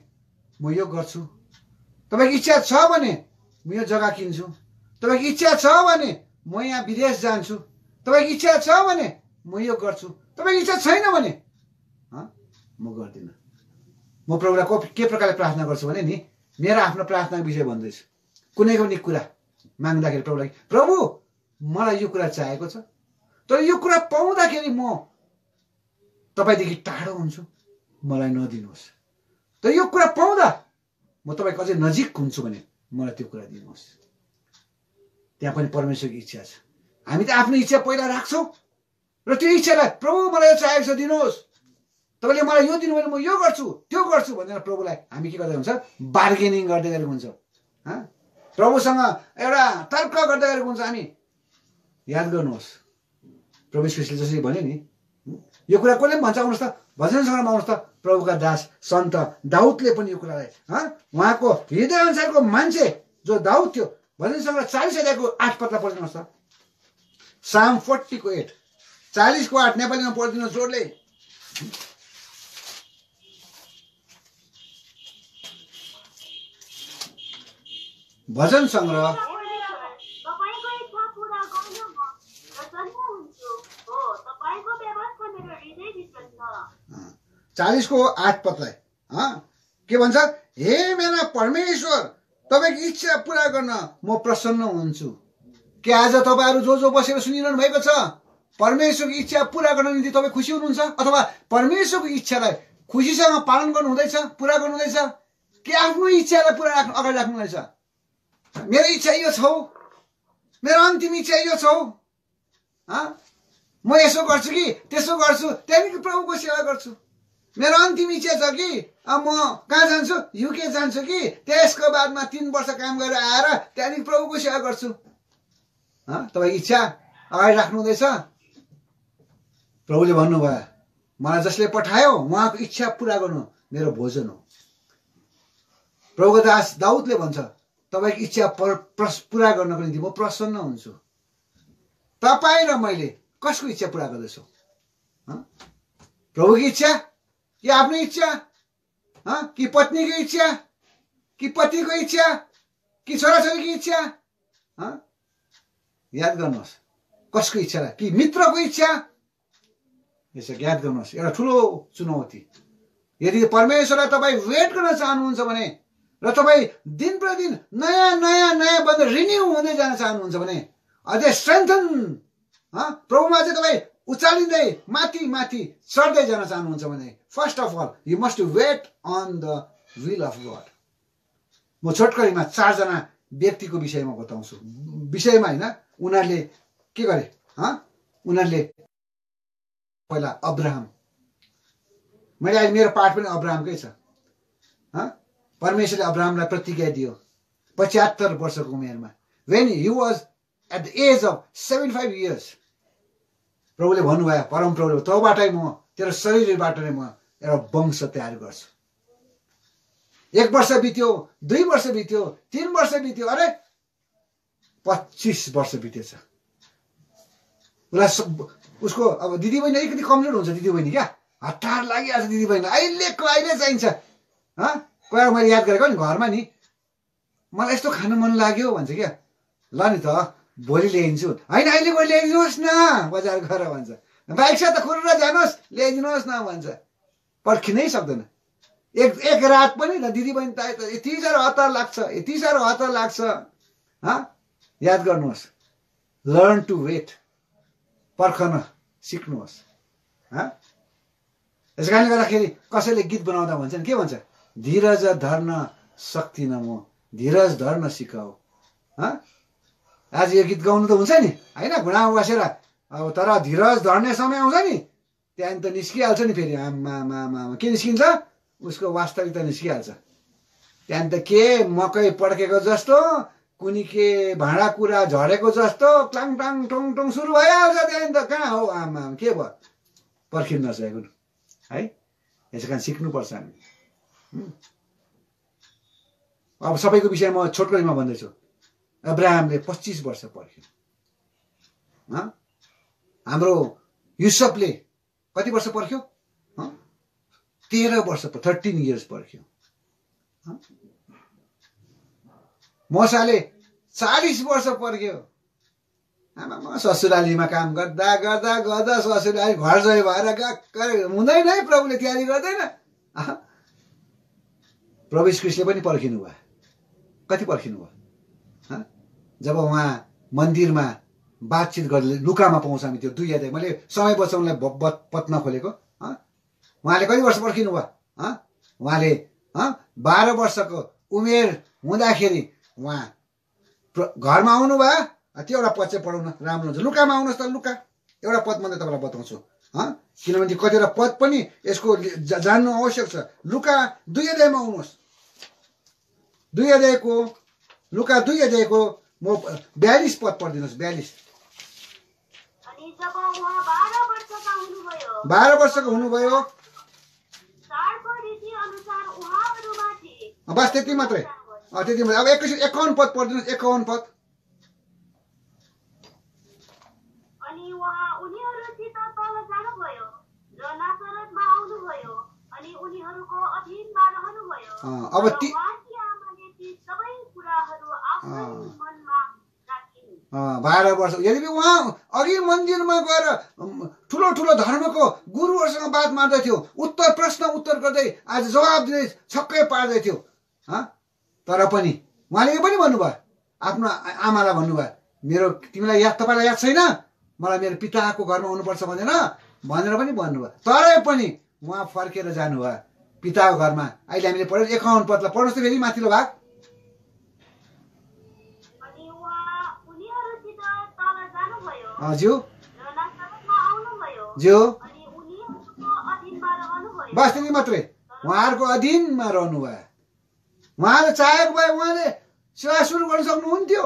म यो गर्छु, तपाईँको इच्छा छ भने म यो जग्गा किन्छु, तपाईँको इच्छा छ भने म यहाँ विदेश जान्छु, तपाईँको इच्छा छ भने म यो गर्छु, तपाईँको इच्छा छैन भने म गर्दिनँ। म प्रभुलाई के प्रकारले प्रार्थना गर्छु भने नि, मेरो आफ्नो प्रार्थनाको विषय भन्दैछु। कुनै पनि कुरा माग्दाखेरि प्रभुलाई, प्रभु मलाई यो कुरा चाहिएको छ, तर यो कुरा पाउँदाखेरि म तपाईँदेखि टाढो हुन्छु, मलाई नदिनुहोस्। तर यो कुरा पाउँदा म तपाईँको अझै नजिक हुन्छु भने मलाई त्यो कुरा दिनुहोस्। त्यहाँ पनि परमेश्वरको इच्छा छ। हामी त आफ्नो इच्छा पहिला राख्छौँ र त्यो इच्छालाई प्रभु मलाई यो चाहिएको छ दिनुहोस्, तपाईँले मलाई यो दिनु भने म यो गर्छु त्यो गर्छु भनेर प्रभुलाई हामी के गर्दै हुन्छ, बार्गेनिङ गर्दै गरेको हुन्छ। प्रभुसँग एउटा तर्क गर्दै गरेको हुन्छ हामी। याद गर्नुहोस् प्रभु ख्रीष्टले जसरी भन्यो नि, यो कुरा कसले पनि भन्छ, आउनुहोस् त भजन सङ्ग्रहमा आउनुहोस् त, प्रभुका दास सन्त दाउदले पनि यो कुरालाई उहाँको हृदय अनुसारको मान्छे जो दाउद थियो, भजन सङ्ग्रह 40 अध्यायको 8 पदलाई पढिदिनुहोस् त। साम 40 को 8, 40 को 8 नेपालीमा पढिदिनुहोस् जोडले। भजन सङ्ग्रह 40 को 8 पदलाई के भन्छ, हे मेरा परमेश्वर तपाईँको इच्छा पुरा गर्न म प्रसन्न हुन्छु। के आज तपाईँहरू जो जो बसेर सुनिरहनु भएको छ, परमेश्वरको इच्छा पुरा गर्न निम्ति तपाईँ खुसी हुनुहुन्छ अथवा परमेश्वरको इच्छालाई खुसीसँग पालन गर्नु हुँदैछ, पुरा गर्नु हुँदैछ, कि आफ्नो इच्छालाई पुरा अगाडि राख्नु हुँदैछ? मेरो इच्छा यो छ, मेरो अन्तिम इच्छा यो छ, म यसो गर्छु कि त्यसो गर्छु, त्यहाँदेखि प्रभुको सेवा गर्छु। मेरो अन्तिम इच्छा छ कि म कहाँ जान्छु, युके जान्छु कि त्यसको बादमा 3 वर्ष काम गरेर आएर त्यहाँदेखि प्रभुको सेवा गर्छु। तपाईँ इच्छा अगाडि राख्नु हुँदैछ? प्रभुले भन्नुभयो, मलाई जसले पठायो उहाँको इच्छा पुरा गर्नु मेरो भोजन हो। प्रभुको दास दाउदले भन्छ, तपाईँको इच्छा पुरा गर्नको निम्ति म प्रसन्न हुन्छु। तपाईँ र मैले कसको इच्छा पुरा गर्दैछौँ? प्रभुको इच्छा कि आफ्नो इच्छा, कि पत्नीको इच्छा, कि पतिको इच्छा, कि छोराछोरीको इच्छा? याद गर्नुहोस् कसको इच्छा, कि मित्रको इच्छा? यसो याद गर्नुहोस्, एउटा ठुलो चुनौती। यदि परमेश्वरलाई तपाईँ वेट गर्न चाहनुहुन्छ भने र तपाईँ दिन प्रतिदिन नयाँ नयाँ नयाँ बन्द रिन्यू हुँदै जान चाहनुहुन्छ भने, अझै स्ट्रेन्थन प्रभुमा चाहिँ तपाईँ उचालिँदै माथि माथि चढ्दै जान चाहनुहुन्छ भने, first of all you must wait on the will of God. म छोटकरीमा 4 जना व्यक्तिको विषयमा बताउँछु, विषयमा होइन, उनीहरूले के गरे, उनीहरूले पहिला अब्राहम, मैले अहिले मेरो पाठ पनि अब्राहमकै छ। परमेश्वरले अब्राहमलाई प्रतिज्ञा दियो 75 वर्षको उमेरमा, when he was at the age of 75 years। प्रभुले भन्नुभयो, परम प्रभुले, तँबाटै म तेरो शरीरबाट नै म एउटा वंश तयार गर्छु। 1 वर्ष बित्यो, 2 वर्ष बित्यो, 3 वर्ष बित्यो, अरे 25 वर्ष बितेछ। उसलाई उसको अब दिदी बहिनी अलिकति कमजोर हुन्छ, दिदी बहिनी क्या हतार लागिहाल्छ दिदी बहिनी, अहिले चाहिन्छ। कोही मैले याद गरेको नि घरमा नि, मलाई यस्तो खानु मन लाग्यो भन्छ क्या, ल नि त भोलि ल्याइदिन्छु, होइन अहिले गएर ल्याइदिनुहोस् न बजार गएर भन्छ, बाइक छ त खुर्र जानुहोस् ल्याइदिनुहोस् न भन्छ, पर्खिनै सक्दैन। एक रात पनि दिदी बहिनी त यति साह्रो हतार लाग्छ, यति साह्रो हतार लाग्छ। याद गर्नुहोस्, लर्न टु वेट, पर्खन सिक्नुहोस्। यस कारणले गर्दाखेरि कसैले गीत बनाउँदा भन्छन्, के भन्छ, धीरज धर्न सक्दिनँ म, धीरज धर्न सिकाऊ। आज यो गीत गाउनु त हुन्छ नि होइन, घुँडामा बसेर, अब तर धीरज धर्ने समय आउँछ नि, त्यहाँदेखि त निस्किहाल्छ नि फेरि, आमा के निस्किन्छ, उसको वास्तविकता निस्किहाल्छ। त्यहाँदेखि त के मकै पड्केको जस्तो, कुनी के भाँडा कुरा झरेको जस्तो क्लाङ टाङ टङ टङ सुरु भइहाल्छ। त्यहाँदेखि त कहाँ हो, आमा के भयो, पर्खिनु नसकेको है। यसै कारण सिक्नुपर्छ हामी। अब सबैको विषय म छोटकरीमा भन्दैछु। अब्राहमले 25 वर्ष पर्ख्यो। हाम्रो युसुफले कति वर्ष पर्ख्यो, 13 वर्ष, 13 इयर्स पर्ख्यो। मोसाले 40 वर्ष पर्ख्यो। आमा ससुरालीमा काम गर्दा गर्दा गर्दा ससुराली घर जय भएर हुँदैन है, प्रभुले तयारी गर्दैन। प्रभु ख्रीष्टले पनि पर्खिनु भयो। कति पर्खिनु भयो? जब उहाँ मन्दिरमा बातचित गर्दै लुकामा पाउँछ हामी त्यो 2 अध्याय, मैले समय बचाउनलाई पत नखोलेको। उहाँले कति वर्ष पर्खिनु भयो? उहाँले 12 वर्षको उमेर हुँदाखेरि उहाँ घरमा आउनुभयो त्यो एउटा पद चाहिँ पढाउन राम्रो हुन्छ। लुकामा आउनुहोस् त, लुका एउटा पद मात्रै तपाईँलाई बताउँछु, किनभने कतिवटा पद पनि यसको जान्नु आवश्यक छ। लुका 2 अध्यायमा आउनुहोस्, 2 अध्यायको लुका 2 अध्यायको म 42 पद पढिदिनुहोस्। 42। अनि जब उहाँ 12 वर्षको हुनुभयो, चाडको रीति अनुसार उहाँहरूमाथि बस त्यति मात्रै, त्यति मात्रै। अब 51 पद पढिदिनुहोस्। 51 पद। अनि उहाँ उनीहरूसित तल जानुभयो र नासरतमा आउनुभयो अनि उनीहरूको अधीनमा रहनुभयो। अब उहाँकी आमाले ती सबै कुराहरू आफ्नै मनमा राखिन्। 12 वर्ष। यद्यपि उहाँ अघि मन्दिरमा गएर ठुलो ठुलो धर्मको गुरुहरूसँग बात मार्दै थियो, प्रश्न उत्तर गर्दै आज जवाब दिँदै छक्कै पार्दै थियो, तर पनि उहाँले यो पनि भन्नुभयो, आफ्नो आमालाई भन्नुभयो, मेरो तिमीलाई तपाईँलाई याद छैन मलाई मेरो पिताको घरमा आउनुपर्छ भनेर पनि भन्नुभयो। तरै पनि उहाँ फर्केर जानुभयो पिताको घरमा। अहिले हामीले पढ्यौँ 51 पदलाई पढ्नुहोस् त फेरि माथिल्लो भाग। अनि उहाँ उनीहरूसित तल जानुभयो ज्यू र नासरतमा आउनुभयो ज्यू अनि उनीहरूको अधीनमा रहनुभयो। बस त्यति मात्रै, उहाँहरूको अधीनमा रहनुभयो। उहाँले चाहेको भए उहाँले सेवा सुरु गर्न सक्नुहुन्थ्यो,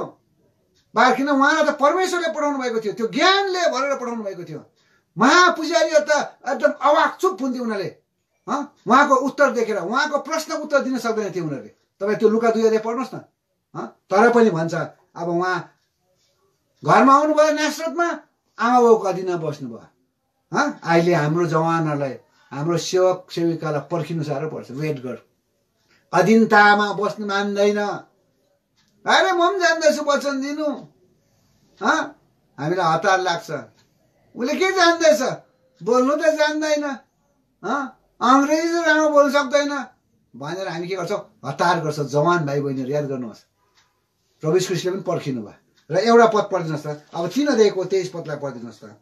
किन उहाँलाई त परमेश्वरले पढाउनु भएको थियो, त्यो ज्ञानले भरेर पढाउनु भएको थियो। महापुजारीहरू त एकदम अवाकचुप हुन्थ्यो उनीहरूले, उहाँको उत्तर देखेर, उहाँको प्रश्न उत्तर दिन सक्दैन थियो उनीहरूले। तपाईँ त्यो लुका 2 अध्याय पढ्नुहोस् न। तर पनि भन्छ अब उहाँ घरमा आउनुभयो नासरतमा, आमा बाउको अधीनमा बस्नुभयो। अहिले हाम्रो जवानहरूलाई, हाम्रो सेवक सेविकालाई पर्खिनु साह्रो पर्छ। वेट गर, अधीनतामा बस्नु मान्दैन। अरे म पनि जान्दैछु वचन दिनु, हामीलाई हतार लाग्छ। उसले के जान्दैछ, बोल्नु त जान्दैन, अङ्ग्रेजी त राम्रो बोल्नु सक्दैन भनेर हामी के गर्छौँ, हतार गर्छौँ। जवान भाइ बहिनीहरू याद गर्नुहोस्, प्रभु यीशु ख्रीष्टले पनि पर्खिनु भयो। र एउटा पद पढिदिनुहोस् त, अब 3 अध्यायको 23 पदलाई पढिदिनुहोस् त।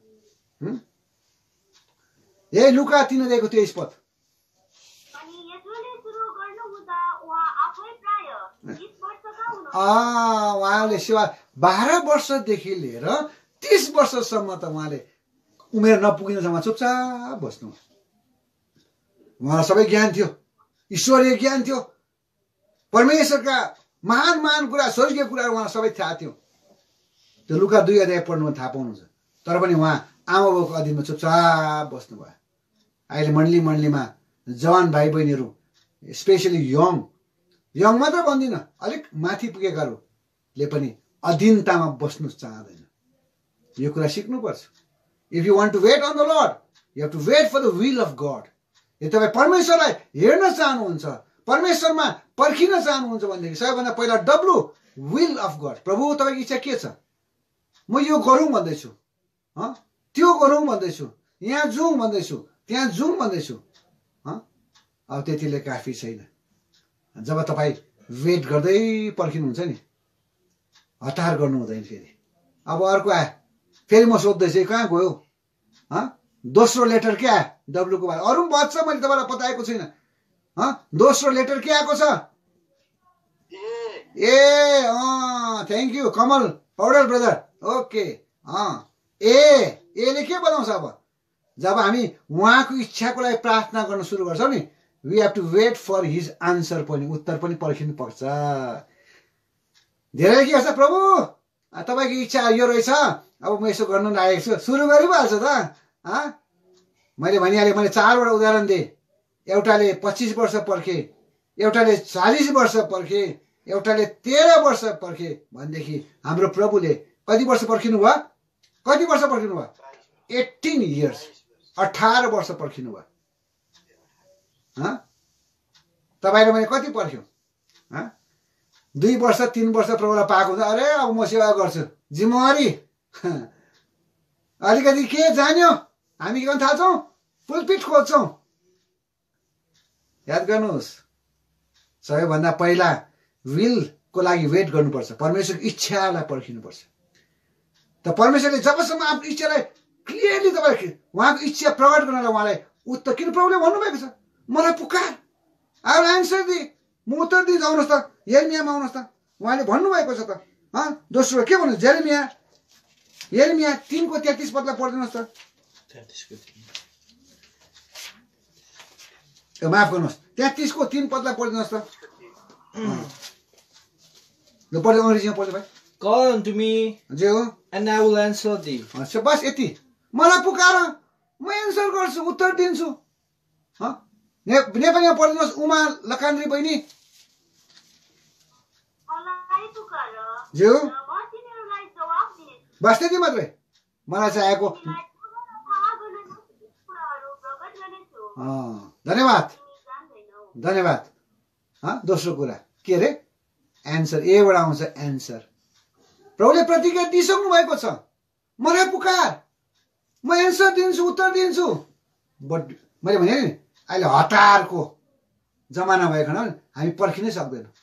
यही लुका 3 अध्यायको 23 पद। अनि यसोले सुरु गर्नुहुँदा उहाँ आफै प्राय 20 वर्षका हुनुहुन्थ्यो। उहाँले सेवा 12 वर्षदेखि लिएर 30 वर्षसम्म त उहाँले उमेर नपुगिनसम्म चुपचाप बस्नु। उहाँलाई सबै ज्ञान थियो, ईश्वरीय ज्ञान थियो, परमेश्वरका महान महान कुरा, स्वर्गीय कुराहरू उहाँलाई सबै थाहा थियो। त्यो लुका 2 अध्याय पढ्नुमा थाहा पाउनुहुन्छ। तर पनि उहाँ आमा बाउको अधीनमा चुपचाप बस्नुभयो। अहिले मण्डलीमा जवान भाइ बहिनीहरू, स्पेसली यङ मात्र भन्दिनँ, अलिक माथि पुगेकाहरूले पनि अधीनतामा बस्नु चाहँदैन। यो कुरा सिक्नुपर्छ। If you want to wait on the Lord, you have to wait for the will of God. यदि तपाईँ परमेश्वरलाई हेर्न चाहनुहुन्छ, परमेश्वरमा पर्खिन चाहनुहुन्छ भनेदेखि सबैभन्दा पहिला डब्लु विल अफ गड। प्रभु तपाईँको इच्छा के छ, म यो गरौँ भन्दैछु, त्यो गरौँ भन्दैछु, यहाँ जाउँ भन्दैछु, त्यहाँ जाउँ भन्दैछु। अब त्यतिले काफी छैन। जब तपाईँ वेट गर्दै पर्खिनुहुन्छ नि, हतार गर्नु हुँदैन। फेरि अब अर्को आयो, फेरि म सोध्दैछु कहाँ गयो, दोस्रो लेटर के आयो डब्लुको बारे। अरू पनि बच्छ, मैले तपाईँलाई बताएको छुइनँ। दोस्रो लेटर के आएको छ? Thank you Kamal Paudel brother. Okay, एले के बनाउँछ? अब जब हामी उहाँको इच्छाको लागि प्रार्थना गर्न सुरु गर्छौँ नि, we have to wait for his answer पनि, उत्तर पनि पर्खिनु पर्छ। धेरै के गर्छ, प्रभु तपाईँको इच्छा यो रहेछ, अब म यसो गर्नु लागेको छु, सुरु गरिहाल्छ त। मैले भनिहालेँ, मैले 4वटा उदाहरण दिएँ। एउटाले 25 वर्ष पर्खे, एउटाले 40 वर्ष पर्खे, एउटाले 13 वर्ष पर्खे भनेदेखि हाम्रो प्रभुले कति वर्ष पर्खिनु भयो? 18 इयर्स, 18 वर्ष पर्खिनु भयो। तपाईँले मैले कति पर्ख्यौँ? 2 वर्ष 3 वर्ष प्रभुलाई पाएको हुन्छ, अरे अब म सेवा गर्छु, जिम्मेवारी। अलिकति के जान्यो, हामी के गर्न थाल्छौँ, पुलपिट खोज्छौँ। याद गर्नुहोस्, सबैभन्दा पहिला विलको लागि वेट गर्नुपर्छ, परमेश्वरको इच्छालाई पर्खिनुपर्छ। त परमेश्वरले जबसम्म आफ्नो इच्छालाई क्लियरली तपाईँ उहाँको इच्छा प्रकट गर्नलाई उहाँलाई उत्तर, किन प्रभुले भन्नुभएको छ, मलाई पुकार, अब आन्सर दि, म उत्तर दिन्छु, आउनुहोस् त, यिर्मयाहमा आउनुहोस् त। उहाँले भन्नुभएको छ त। दोस्रो के भन्नु, यिर्मया यिर्मया 3 को 33 पदलाई पढ्दिनुहोस् त। माफ गर्नुहोस्, 33 को 3 पदलाई पढ्दिनुहोस् त। ल पढ्दै, अङ्ग्रेजीमा पढ्दै भाइ। Call unto me, जे हो, and I will answer thee. बस यति। मलाई पुकार, म एन्सर गर्छु, उत्तर दिन्छु। नेपालीमा पढ्दिनुहोस् उमा लकान्द्री बहिनी। जे हो, बस त्यति मात्रै मलाई चाहिएको। धन्यवाद धन्यवाद। दोस्रो कुरा के अरे, एन्सर। एबाट आउँछ एन्सर। प्रभुले प्रतिज्ञा दिइसक्नु भएको छ, मलाई पुकार, म एन्सर दिन्छु, उत्तर दिन्छु। बट मैले भने नि, अहिले हतारको जमाना भएको हुनाले हामी पर्खिनै सक्दैनौँ।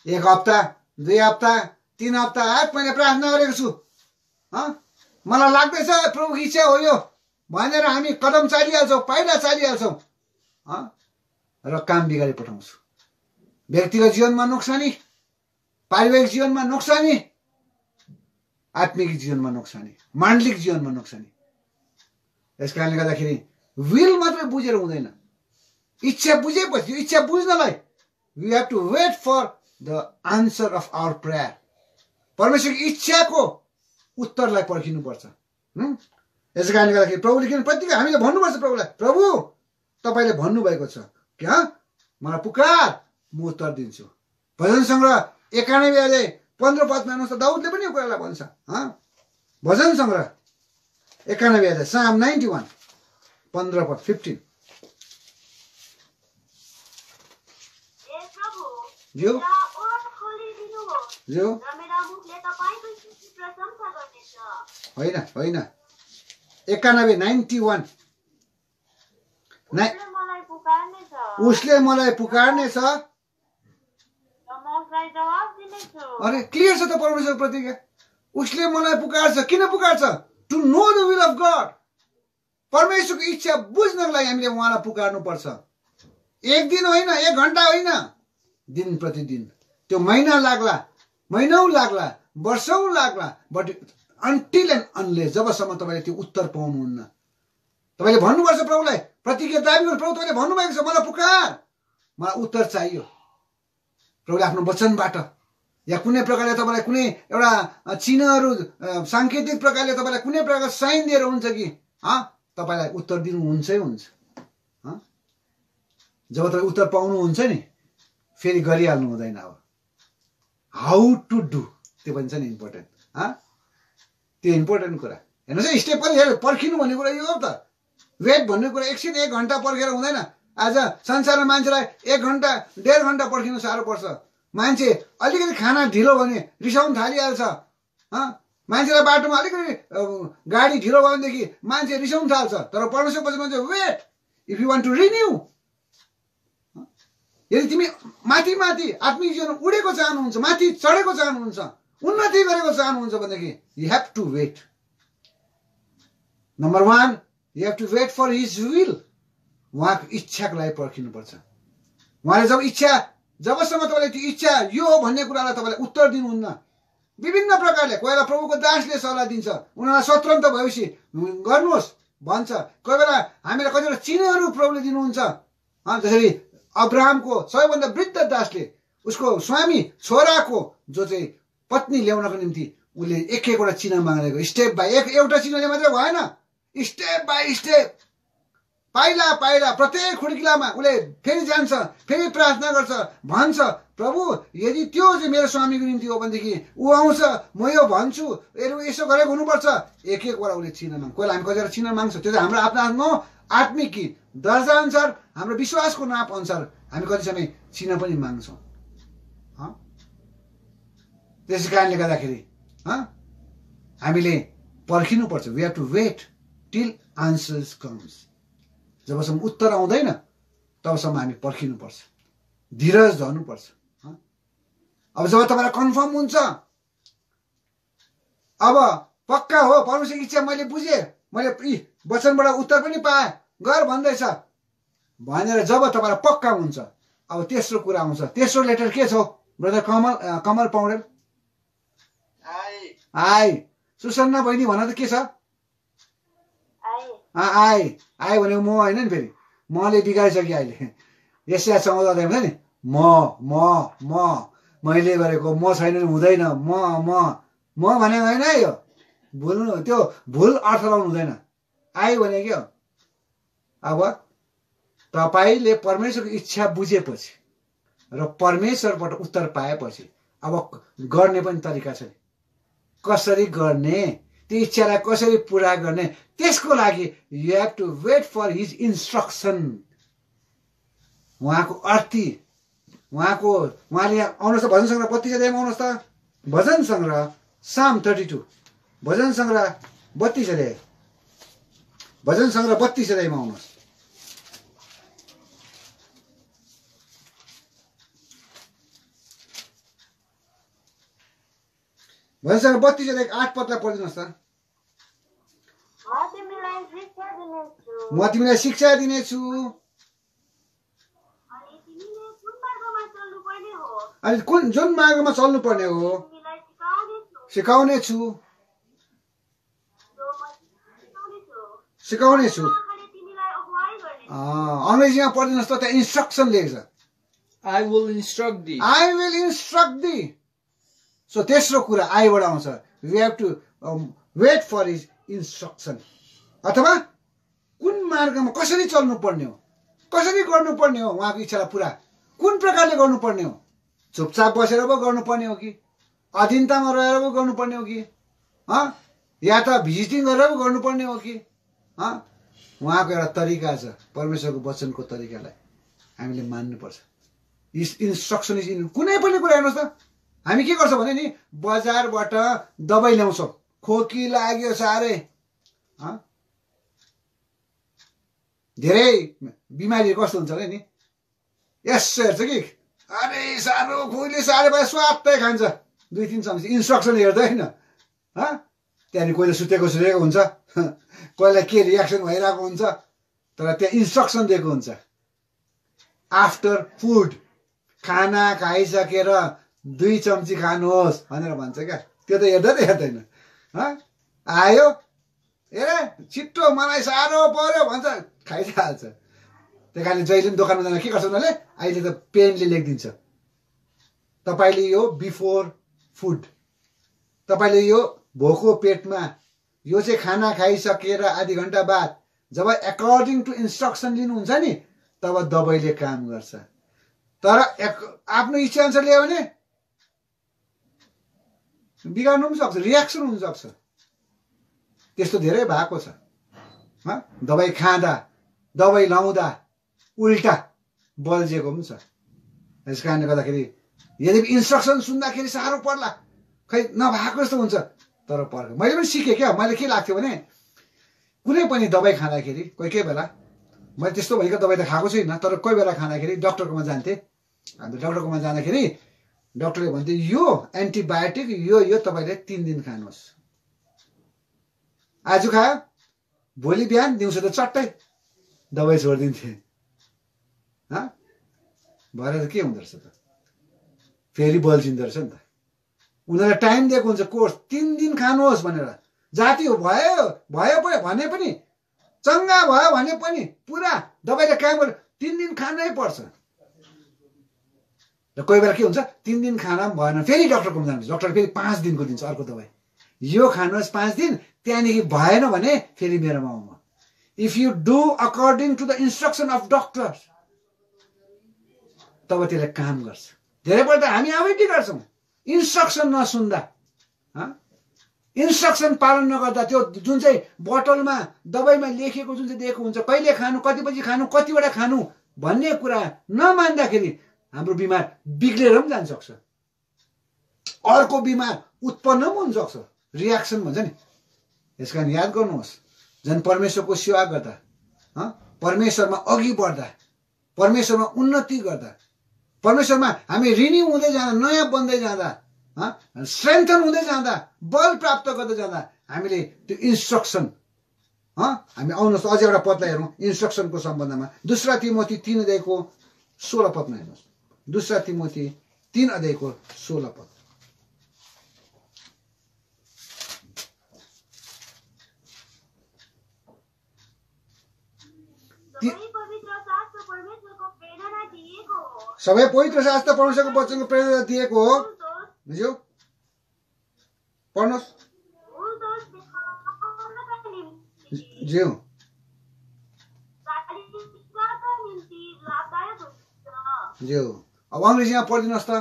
1 हप्ता, 2 हप्ता, 3 हप्ता मैले प्रार्थना गरेको छु, मलाई लाग्दैछ प्रभुको इच्छा हो यो भनेर हामी कदम चालिहाल्छौँ, पाइला चालिहाल्छौँ र काम बिगारी पठाउँछु। व्यक्तिगत जीवनमा नोक्सानी, पारिवारिक जीवनमा नोक्सानी, आत्मिक जीवनमा नोक्सानी, माण्डलिक जीवनमा नोक्सानी। यस कारणले गर्दाखेरि विल मात्रै बुझेर हुँदैन, इच्छा बुझेपछि, इच्छा बुझ्नलाई we have to wait for the answer of our prayer. परमेश्वरको इच्छाको उत्तरलाई पर्खिनुपर्छ। यस कारणले गर्दाखेरि प्रभुले किन प्रतिज्ञा हामीले भन्नुपर्छ प्रभुलाई, प्रभु तपाईँले भन्नुभएको छ क्या, मलाई पुकार, म उत्तर दिन्छु। भजन सङ्ग्रह 91:15 पदमा हेर्नुहोस् त, दाउदले पनि यो कुरालाई भन्छ। भजन सङ्ग्रह 91, साम 91, 15 पद, 15। जो जो होइन होइन, 91, 91। उसले मलाई पुकार्ने छ। अरे क्लियर छ त परमेश्वरको प्रतिज्ञा। उसले मलाई पुकार्छ। किन पुकार्छ? To know the will of God. परमेश्वरको इच्छा बुझ्नको लागि हामीले उहाँलाई पुकार्नु पर्छ। 1 दिन होइन, 1 घण्टा होइन, दिन प्रतिदिन। त्यो महिना लाग्ला, महिनौँ लाग्ला, वर्षौँ लाग्ला, बट अन्टिल एन्ड अनलेस, जबसम्म तपाईँले त्यो उत्तर पाउनुहुन्न, तपाईँले भन्नुपर्छ प्रभुलाई, प्रतिज्ञा दाबी गर्नु, प्रभु तपाईँले भन्नुभएको छ मलाई पुकार, मलाई उत्तर चाहियो। प्रभुले आफ्नो वचनबाट या कुनै प्रकारले तपाईँलाई कुनै एउटा चिन्हहरू, साङ्केतिक प्रकारले तपाईँलाई कुनै प्रकारको साइन दिएर हुन्छ कि तपाईँलाई उत्तर दिनुहुन्छै हुन्छ। जब तपाईँ उत्तर पाउनुहुन्छ नि, फेरि गरिहाल्नु हुँदैन। अब हाउ टु डु, त्यो पनि छ नि इम्पोर्टेन्ट। त्यो इम्पोर्टेन्ट कुरा हेर्नुहोस् है। स्टेप पनि पर्खिनु भन्ने कुरा यो हो त। वेट भन्ने कुरा एकछिन 1 घण्टा पर्खेर हुँदैन। आज संसारमा मान्छेलाई 1 घण्टा 1.5 घण्टा पर्खिनु साह्रो पर्छ। मान्छे अलिकति खाना ढिलो भने रिसाउनु थालिहाल्छ। मान्छेलाई बाटोमा अलिकति गाडी ढिलो भयो भनेदेखि मान्छे रिसाउनु थाल्छ। तर परमेश्वर पछि मान्छे wait if you want to renew. यदि तिमी माथि माथि आत्मिक जीवन उडेको चाहनुहुन्छ, माथि चढेको चाहनुहुन्छ, उन्नति गरेको चाहनुहुन्छ भनेदेखि you have to wait. Number 1, you have to wait for his will. उहाँको इच्छाको लागि पर्खिनुपर्छ। उहाँले जब इच्छा, जबसम्म तपाईँले त्यो इच्छा यो हो भन्ने कुरालाई तपाईँले उत्तर दिनुहुन्न, विभिन्न प्रकारले कोही बेला प्रभुको दासले सल्लाह दिन्छ, उनीहरूलाई स्वतन्त्र भएपछि गर्नुहोस् भन्छ। कोही बेला हामीलाई कतिवटा चिन्हहरू प्रभुले दिनुहुन्छ। जसरी अब्राहमको सबैभन्दा वृद्ध दासले उसको स्वामी छोराको जो चाहिँ पत्नी ल्याउनको निम्ति उसले एक-एकवटा चिन्ह मागेको, स्टेप बाई एउटा चिन्हले मात्रै भएन, स्टेप बाई स्टेप, पाइला पाइला, प्रत्येक खुड्किलामा उसले फेरि जान्छ, फेरि प्रार्थना गर्छ, भन्छ प्रभु यदि त्यो चाहिँ मेरो स्वामीको निम्ति हो भनेदेखि ऊ आउँछ, म यो भन्छु, यसो गरेको हुनुपर्छ। एक-एकवटा उसले चिन्ह माग्छ। कोहीलाई हामी कतिवटा चिन्ह माग्छ, त्यो चाहिँ हाम्रो आफ्नो आफ्नो आत्मिक दर्जा अनुसार, हाम्रो विश्वासको नाप अनुसार हामी कति समय चिन्ह पनि माग्छौँ। त्यसै कारणले गर्दाखेरि हामीले पर्खिनुपर्छ। We have to wait till answers comes. जबसम्म उत्तर आउँदैन तबसम्म हामी पर्खिनुपर्छ, धीरज धर्नुपर्छ। अब जब तपाईँलाई कन्फर्म हुन्छ, अब पक्का हो परमेश्वरको इच्छा मैले बुझेँ, मैले वचनबाट उत्तर पनि पाएँ, गर भन्दैछ भनेर जब तपाईँलाई पक्का हुन्छ, अब तेस्रो कुरा आउँछ। तेस्रो लेटर के छ ब्रदर कमल पौडेल? आए सुसन्ना बहिनी भन त के छ आए आए भनेको म होइन नि फेरि मले बिगारिसक्यो अहिले एसिया चलाउँदा हुन्छ नि मैले गरेको म छैन नि हुँदैन म भनेको होइन है यो भुल्नु त्यो भुल अर्थ लाउनु हुँदैन आए भने के हो अब तपाईले परमेश्वरको इच्छा बुझेपछि र परमेश्वरबाट उत्तर पाएपछि अब गर्ने पनि तरिका छ कसरी गर्ने त्यो इच्छालाई कसरी पुरा गर्ने त्यसको लागि you have to wait for his instruction उहाँको अर्थी उहाँले यहाँ आउनुहोस् त भजन सङ्ग्रह 32 अध्यायमा आउनुहोस् त भजन सङ्ग्रह साम 32 भजन सङ्ग्रह 32 अध्याय भजन सङ्ग्रह 32 अध्यायमा आउनुहोस् भजन सङ्ग्रह 32 अध्याय 8 पदलाई पढिदिनुहोस् त म तिमीलाई शिक्षा दिनेछु अनि जुन मार्गमा चल्नु पर्ने हो सिकाउने छु अङ्ग्रेजीमा पढिदिनुहोस् त त्यहाँ इन्स्ट्रक्सन लेख्छ I will instruct thee. I will instruct thee. So तेस्रो कुरा आइबाट आउँछ we have to wait for his instruction. अथवा कुन मार्गमा कसरी चल्नु पर्ने हो कसरी गर्नु पर्ने हो उहाँको इच्छालाई पुरा कुन प्रकारले गर्नु पर्ने हो चुपचाप बसेर पो गर्नु पर्ने हो कि अधीनतामा रहेर पो गर्नु पर्ने हो कि या त भिजिटिङ गरेर पो गर्नु पर्ने हो कि उहाँको एउटा तरिका छ परमेश्वरको वचनको तरिकालाई हामीले मान्नुपर्छ इन्स्ट्रक्सन इज इन कुनै पनि कुरा हेर्नुहोस् त हामी के गर्छौँ भने नि बजारबाट दबाई ल्याउँछौँ खोकी लाग्यो साह्रै धेरै बिमारीहरू कस्तो हुन्छ नि यसो हेर्छ कि अरे साह्रो खोइले साह्रै भयो स्वात्तै खान्छ 2-3 चम्ची इन्स्ट्रक्सन हेर्दैन त्यहाँदेखि कोहीले सुतेको हुन्छ कोहीलाई के रियाक्सन भइरहेको हुन्छ तर त्यहाँ इन्स्ट्रक्सन दिएको हुन्छ आफ्टर फुड खाना खाइसकेर 2 चम्ची खानुहोस् भनेर भन्छ क्या त्यो त हेर्दैन आयो हेरे छिट्टो मलाई साह्रो पर्यो भन्छ खाइहाल्छ त्यही कारणले जहिले पनि दोकानमा जाँदा के गर्छ उनीहरूले अहिले त पेनले लेखिदिन्छ तपाईँले यो बिफोर फुड तपाईँले यो भोको पेटमा यो चाहिँ खाना खाइसकेर आधी घन्टा बाद जब एकर्डिङ टु इन्स्ट्रक्सन लिनुहुन्छ नि तब दबाईले काम गर्छ तर आफ्नो इच्छा अनुसार ल्यायो भने बिगार्नु पनि सक्छ रियाक्सन हुन सक्छ त्यस्तो धेरै भएको छ दबाई खाँदा दबाई लाउँदा उल्टा बल्झेको पनि छ यस कारणले गर्दाखेरि यदि इन्स्ट्रक्सन सुन्दाखेरि साह्रो पर्ला खै नभएको जस्तो हुन्छ तर पर्ख मैले पनि सिकेँ क्या मैले के लाग्थ्यो भने कुनै पनि दबाई खाँदाखेरि कोही बेला मैले त्यस्तो भनेको दबाई त खाएको छुइनँ तर कोही बेला खाँदाखेरि डक्टरकोमा जान्थेँ अन्त डक्टरकोमा जाँदाखेरि डक्टरले भन्थ्यो यो एन्टिबायोटिक यो तपाईँले 3 दिन खानुहोस् आज खायो भोलि बिहान दिउँसो त चट्टै दबाई छोडिदिन्थे भएर त के हुँदो रहेछ त फेरि बल्झिँदो रहेछ नि त उनीहरूलाई टाइम दिएको हुन्छ कोर्स 3 दिन खानुहोस् भनेर जाति हो भयो भने पनि चङ्गा भयो भने पनि पुरा दबाईले काम गर्यो 3 दिन खानै पर्छ र कोही बेला के हुन्छ 3 दिन खाना पनि भएन फेरि डक्टरकोमा जानुहुन्छ डक्टरले फेरि 5 दिनको दिन्छ अर्को दबाई यो खानुहोस् 5 दिन त्यहाँदेखि भएन भने फेरि मेरोमा आउनु if you do according to the instruction of doctor तब त्यसले काम गर्छ धेरैपल्ट हामी आफै बिगार्छौँ इन्स्ट्रक्सन नसुन्दा इन्स्ट्रक्सन पालन नगर्दा त्यो जुन चाहिँ बोतलमा दबाईमा लेखेको जुन चाहिँ दिएको हुन्छ कहिले खानु कति बजी खानु कतिवटा खानु भन्ने कुरा नमान्दाखेरि हाम्रो बिमार बिग्रेर पनि जान सक्छ अर्को बिमार उत्पन्न पनि हुन सक्छ रियाक्सन भन्छ नि यसकारण याद गर्नुहोस् झन् परमेश्वरको सेवा गर्दा परमेश्वरमा अघि बढ्दा परमेश्वरमा उन्नति गर्दा परमेश्वरमा हामी रिन्यू हुँदै जाँदा नयाँ बन्दै जाँदा स्ट्रेन्थन हुँदै जाँदा बल प्राप्त गर्दै जाँदा हामीले त्यो इन्स्ट्रक्सन हामी आउनुहोस् अझै एउटा पदलाई हेरौँ इन्स्ट्रक्सनको सम्बन्धमा 2 तिमोथी 3 अध्यायको 16 पदमा हेर्नुहोस् 2 तिमोथी 3 अध्यायको 16 पद सबै पवित्र शास्त्र परमेश्वरको वचनको प्रेरणा दिएको हो। बुझ्यो? पढ्नुहोस् ज्यू। ज्यू। अब अङ्ग्रेजीमा पढिदिनुहोस् त।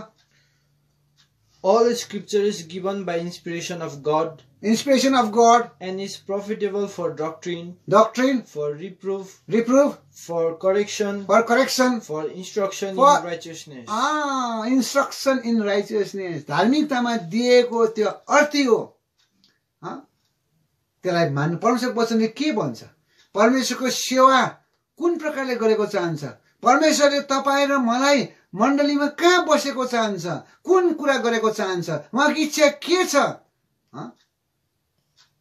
All scripture is given by inspiration of God. Inspiration of God. And is profitable for doctrine. Doctrine. For reproof. Reproof. For correction. For correction. For instruction for, in righteousness. Instruction in righteousness. धार्मिकतामा दिएको त्यो अर्थी हो। त्यसलाई मान्नु। परमेश्वरको वचनले के भन्छ? परमेश्वरको सेवा कुन प्रकारले गरेको चाहन्छ? परमेश्वरले तपाईँ र मलाई मण्डलीमा कहाँ बसेको चाहन्छ? कुन कुरा गरेको चाहन्छ? उहाँको इच्छा के छ?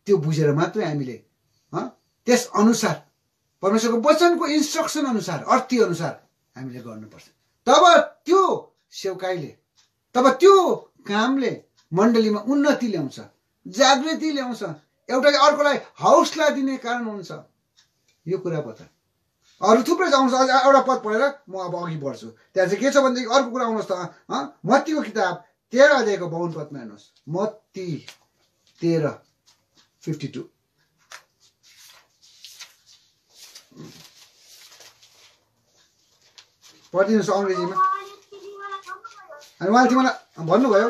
त्यो बुझेर मात्रै हामीले त्यस अनुसार परमेश्वरको वचनको इन्स्ट्रक्सन अनुसार अर्थी अनुसार हामीले गर्नुपर्छ। तब त्यो सेवकाईले, तब त्यो कामले मण्डलीमा उन्नति ल्याउँछ, जागृति ल्याउँछ, एउटाले अर्कोलाई हौसला दिने कारण हुन्छ। यो कुरा बता। अरू थुप्रै छ। आउनुहोस् एउटा पद पढेर म अब अघि बढ्छु। त्यहाँ चाहिँ के छ भनेदेखि अर्को कुरा आउनुहोस् त। मत्तीको किताब 13 अध्यायको 52 पदमा हेर्नुहोस्। मत्ती 13:52। पढिदिनुहोस् अङ्ग्रेजीमा। अनि उहाँले तिमीलाई भन्नुभयो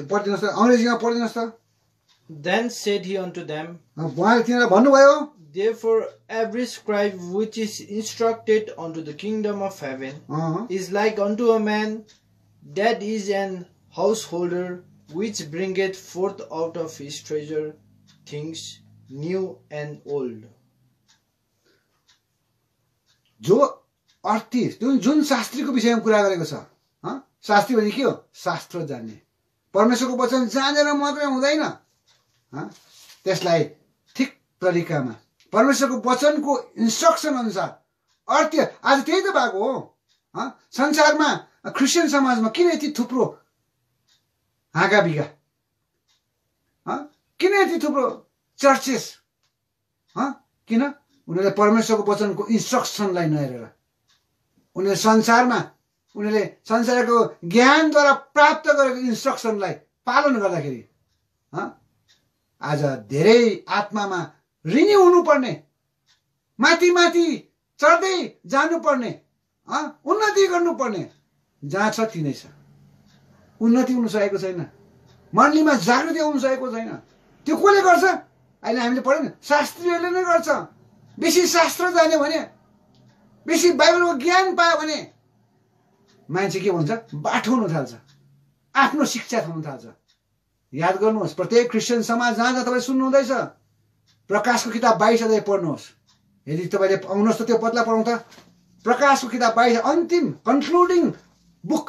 पढिदिनुहोस् त अङ्ग्रेजीमा पढिदिनुहोस् त। Then said he unto them, उहाँले तिनीलाई भन्नुभयो, therefore every scribe which is instructed unto the kingdom of heaven is like unto a man that is an householder, which bringeth forth out of his treasure things new and old. जो अर्थी जुन शास्त्रीको विषयमा कुरा गरेको छ, शास्त्री भने के हो? शास्त्र जान्ने। परमेश्वरको वचन जानेर मात्रै हुँदैन, त्यसलाई ठिक तरिकामा परमेश्वरको वचनको इन्स्ट्रक्सन अनुसार अर्थी। आज त्यही त भएको हो। संसारमा क्रिस्चियन समाजमा किन यति थुप्रो हाँगाबिगा? किन यति थुप्रो चर्चेस? किन? उनीहरूले परमेश्वरको वचनको इन्स्ट्रक्सनलाई नहेरेर, उनीहरूले संसारको ज्ञानद्वारा प्राप्त गरेको इन्स्ट्रक्सनलाई पालन गर्दाखेरि आज धेरै आत्मामा रिन्यू हुनुपर्ने, माथि माथि चढ्दै जानुपर्ने, उन्नति गर्नुपर्ने जहाँ छ तिनै छ। उन्नति हुन सकेको छैन, मण्डलीमा जागृति आउन सकेको छैन। त्यो कसले गर्छ? अहिले हामीले पढ्यौँ नि, शास्त्रीहरूले नै गर्छ। बेसी शास्त्र जान्यो भने, बेसी बाइबलको ज्ञान पायो भने मान्छे के भन्छ? बाठो हुन थाल्छ, आफ्नो शिक्षा थाल्न थाल्छ। याद गर्नुहोस्, प्रत्येक क्रिस्चियन समाज जहाँ जहाँ तपाईँ सुन्नुहुँदैछ, प्रकाशको किताब 22 अध्याय पढ्नुहोस्। यदि तपाईँले आउनुहोस् त त्यो पदलाई पढौँ त। प्रकाशको किताब 22 अन्तिम कन्क्लुडिङ बुक,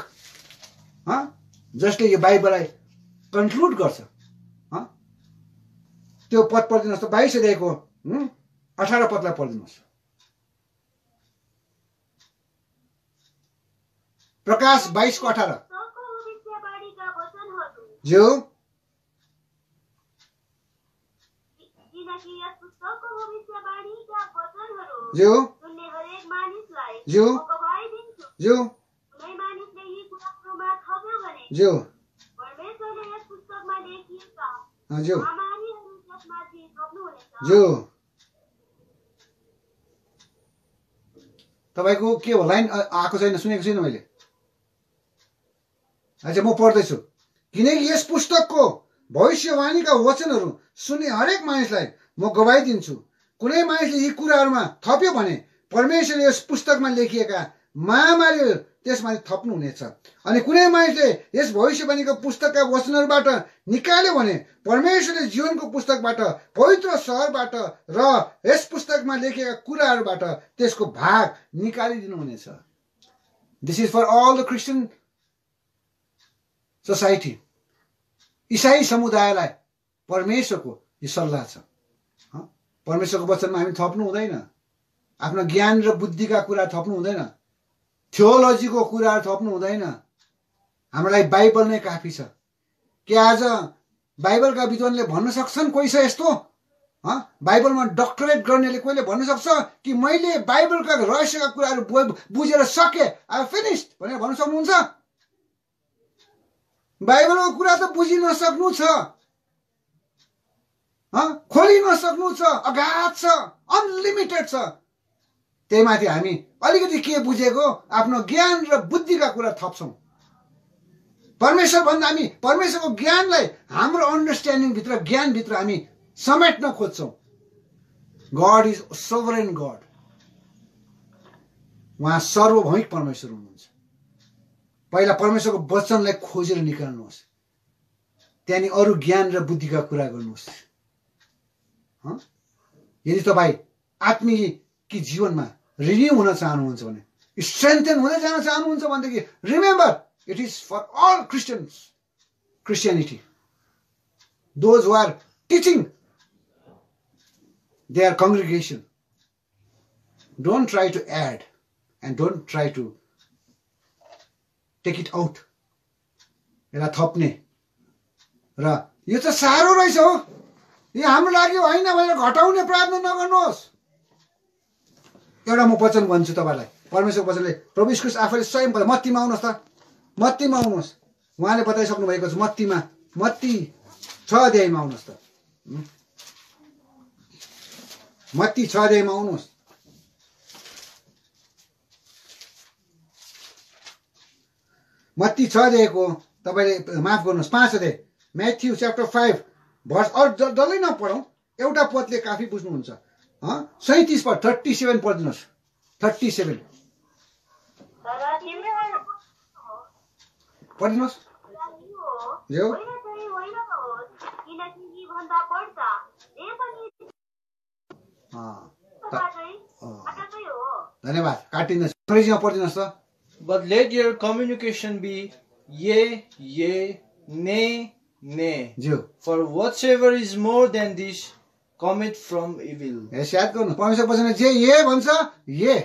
जसले यो बाइबललाई कन्क्लुड गर्छ। त्यो पद पढिदिनुहोस् त। 22 अध्यायको 18 पदलाई पढिदिनुहोस्। प्रकाश 22 को 18। जो जो जो जो जो जो जो तपाईको के हो? लाइन आएको छैन, सुनेको छैन मैले। अच्छा म पढ्दैछु। किनकि यस पुस्तकको भविष्यवाणीका वचनहरू सुन्ने हरेक मानिसलाई म गवाही दिन्छु। कुनै मानिसले यी कुराहरूमा थप्यो भने परमेश्वरले यस पुस्तकमा लेखिएका महामारी त्यसमाथि थप्नुहुनेछ। अनि कुनै मानिसले यस भविष्यवाणीको पुस्तकका वचनहरूबाट निकाल्यो भने परमेश्वरले जीवनको पुस्तकबाट, पवित्र सहरबाट र यस पुस्तकमा लेखिएका कुराहरूबाट त्यसको भाग निकालिदिनुहुनेछ। This is for all the Christian society. इसाई समुदायलाई परमेश्वरको यो सल्लाह छ। परमेश्वरको वचनमा हामी थप्नु हुँदैन, आफ्नो ज्ञान र बुद्धिका कुरा थप्नु हुँदैन। थियोलोजीको कुराहरू थप्नु हुँदैन। हाम्रो लागि बाइबल नै काफी छ। के आज बाइबलका विद्वानले भन्न सक्छन् कोही छ यस्तो? बाइबलमा डक्टरेट गर्नेले कोहीले भन्न सक्छ कि मैले बाइबलका रहस्यका कुराहरू बुझेर सके, आई फिनिस्ड भनेर भन्न सक्नुहुन्छ? बाइबलको कुरा त बुझि नसक्नु छ, खोलि नसक्नु छ, अगाध छ, अनलिमिटेड छ। त्यही माथि हामी अलिकति के बुझेको आफ्नो ज्ञान र बुद्धिका कुरा थप्छौँ। परमेश्वर भन्दा हामी परमेश्वरको ज्ञानलाई हाम्रो अन्डरस्ट्यान्डिङ भित्र, ज्ञानभित्र हामी समेट्न खोज्छौँ। God is sovereign God. उहाँ सार्वभौमिक परमेश्वर हुनुहुन्छ। पहिला परमेश्वरको वचनलाई खोजेर निकाल्नुहोस्, त्यहाँदेखि अरू ज्ञान र बुद्धिका कुरा गर्नुहोस्। यदि तपाईँ आत्मिक जीवनमा रिन्यू हुन चाहनुहुन्छ भने, स्ट्रेन्थन हुँदै जान चाहनुहुन्छ भनेदेखि remember it is for all Christians, Christianity, those who are teaching their congregation. Don't try to add and don't try to take it out. यसलाई थप्ने र यो त साह्रो रहेछ हो, यो हाम्रो लागि होइन भनेर घटाउने प्रार्थना नगर्नुहोस्। एउटा म वचन भन्छु तपाईलाई, परमेश्वरको वचनले, प्रभु यीशु ख्रीष्ट आफैले स्वयं मत्तीमा आउनुहोस् त, मत्तीमा आउनुहोस्। उहाँले बताइसक्नु भएको छ मत्तीमा, मत्ती 6 अध्यायमा आउनुहोस् त, मत्ती 6 अध्यायमा आउनुहोस्। मत्ती 6 अध्यायको तपाईले माफ गर्नुहोस् 5 अध्याय, म्याथ्यू च्याप्टर 5 भर्स, अरू डल्लै नपढौँ, एउटा पदले काफी बुझ्नुहुन्छ। 37 पद, 37 पढिदिनुहोस्। 37 पढिदिनुहोस्। धन्यवाद, काटिदिनुहोस्। अंग्रेजीमा पढिदिनुहोस् त। But let your communication be yea, yea, nay, nay. For whatsoever is more than this cometh from evil. यस याद गर्नु, परमेश्वर वचनले जे ये भन्छ ये,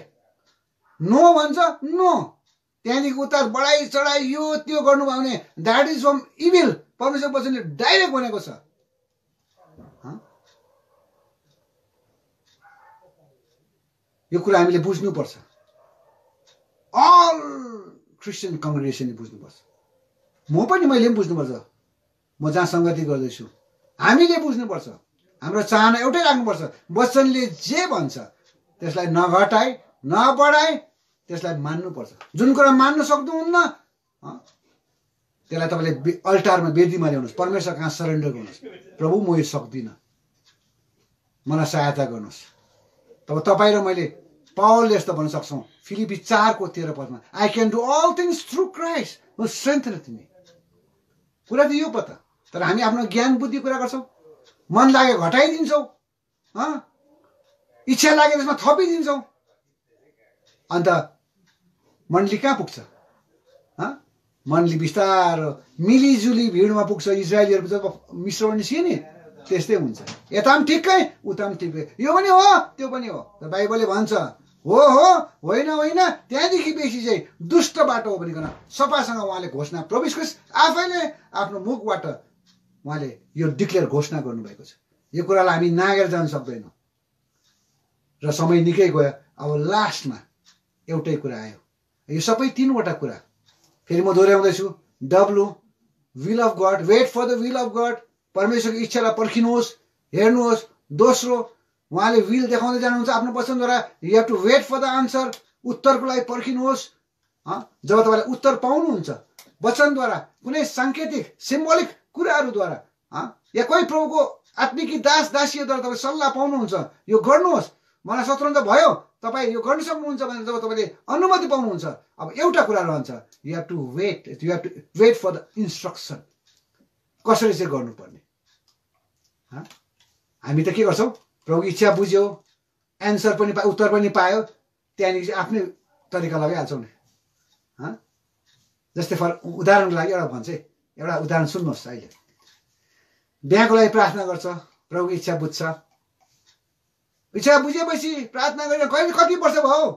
नो भन्छ नो, त्यहाँदेखि उता बढाई चढाई यो त्यो गर्नुभयो भने द्याट इज फ्रम इभिल। परमेश्वर वचनले डाइरेक्ट भनेको छ। यो कुरा हामीले बुझ्नुपर्छ। अल क्रिस्चियन कङ्ग्रेगेसनले बुझ्नुपर्छ। म पनि, मैले पनि बुझ्नुपर्छ। म जहाँ संगति गर्दैछु हामीले बुझ्नुपर्छ। हाम्रो चाहना एउटै राख्नुपर्छ, वचनले जे भन्छ त्यसलाई नघटाई नबढाई त्यसलाई मान्नुपर्छ। जुन कुरा मान्न सक्नुहुन्न त्यसलाई तपाईँले अल्टारमा, वेदीमा ल्याउनुहोस्, परमेश्वर कहाँ सरेन्डर गर्नुहोस्। प्रभु म यो सक्दिनँ, मलाई सहायता गर्नुहोस्। तब तपाईँ र मैले पावलले यस्तो भन्न सक्छौँ फिलिपी 4:13 पदमा, I can do all things through Christ who strengtheneth me. कुरा त यो पो त, तर हामी आफ्नो ज्ञान बुद्धि कुरा गर्छौँ, मन लागे घटाइदिन्छौँ, इच्छा लागे त्यसमा थपिदिन्छौँ, अन्त मण्डली कहाँ पुग्छ? मण्डली बिस्तारो मिलिजुली भिडमा पुग्छ। इजरायलीहरू जब मिश्रमा निस्कियो नि त्यस्तै हुन्छ, यता पनि ठिक्कै उता पनि ठिक्कै, यो पनि हो त्यो पनि हो। बाइबलले भन्छ हो हो, होइन होइन, त्यहाँदेखि बेसी चाहिँ दुष्ट बाटो हो भनिकन सफासँग उहाँले घोषणा, प्रभु यीशु ख्रीष्ट आफैले आफ्नो मुखबाट उहाँले यो डिक्लेयर घोषणा गर्नुभएको छ। यो कुरालाई हामी नागेर जान सक्दैनौँ र समय निकै गयो। अब लास्टमा एउटै कुरा आयो, यो सबै 3वटा कुरा फेरि म दोहोऱ्याउँदैछु। W, will of God, wait for the will of God, परमेश्वरको इच्छालाई पर्खिनुहोस्, हेर्नुहोस्। दोस्रो, उहाँले विल देखाउँदै जानुहुन्छ आफ्नो वचनद्वारा, you have to wait for the answer, उत्तरको लागि पर्खिनुहोस्। जब तपाईँले उत्तर पाउनुहुन्छ वचनद्वारा, कुनै साङ्केतिक सिम्बोलिक कुराहरूद्वारा, या कोही प्रभुको आत्मिकी दास दासीहरूद्वारा तपाईँ सल्लाह पाउनुहुन्छ, यो गर्नुहोस्, मलाई स्वतन्त्र भयो, तपाईँ यो गर्न सक्नुहुन्छ भनेर जब तपाईँले अनुमति पाउनुहुन्छ, अब एउटा कुरा रहन्छ, you have to wait for the instruction, कसरी चाहिँ गर्नुपर्ने। हामी त के गर्छौँ, प्रभुको इच्छा बुझ्यो, एन्सर पनि पायो, उत्तर पनि पायो, त्यहाँदेखि चाहिँ आफ्नै तरिका लगाइहाल्छौँ नि। जस्तै उदाहरणको लागि एउटा भन्छ है, एउटा उदाहरण सुन्नुहोस्। अहिले बिहाको लागि प्रार्थना गर्छ, प्रभुको इच्छा बुझ्छ, इच्छा बुझेपछि प्रार्थना गरेर कहिले कति वर्ष भयो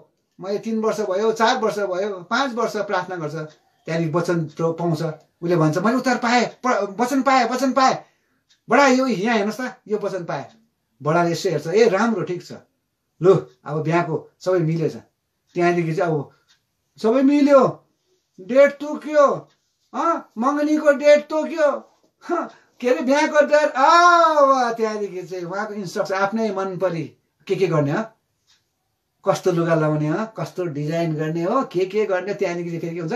मैले 3 वर्ष भयो 4 वर्ष भयो 5 वर्ष प्रार्थना गर्छ त्यहाँदेखि वचन पाउँछ उसले भन्छ मैले उत्तर पाएँ वचन पाएँ बडा यो यहाँ हेर्नुहोस् त यो वचन पाएँ बडाले यसो हेर्छ ए राम्रो ठिक छ लु अब बिहाको सबै मिलेछ त्यहाँदेखि चाहिँ अब सबै मिल्यो डेट तोक्यो मगनीको डेट तोक्यो के अरे बिहाको डेट त्यहाँदेखि चाहिँ उहाँको इन्स्ट्रक्सन आफ्नै मन परी के गर्ने कस्तो लुगा लगाउने कस्तो डिजाइन गर्ने हो के गर्ने त्यहाँदेखि फेरि के हुन्छ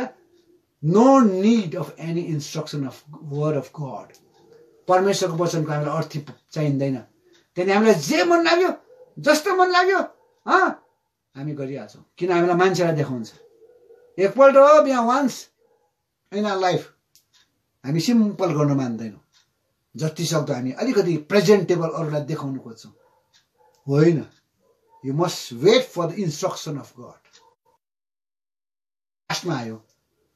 no need of any instruction of word of God परमेश्वरको वचनको हामीलाई अर्थी चाहिँदैन त्यहाँदेखि हामीलाई जे मन लाग्यो जस्तो मन लाग्यो हामी गरिहाल्छौँ किन हामीलाई मान्छेलाई देखाउँछ एकपल्ट हो बिहा वान्स इन आवर लाइफ हामी सिम्पल गर्न मान्दैनौँ जति सक्दो हामी अलिकति प्रेजेन्टेबल अरूलाई देखाउनु खोज्छौँ होइन you must wait for the instruction of God लास्टमा आयो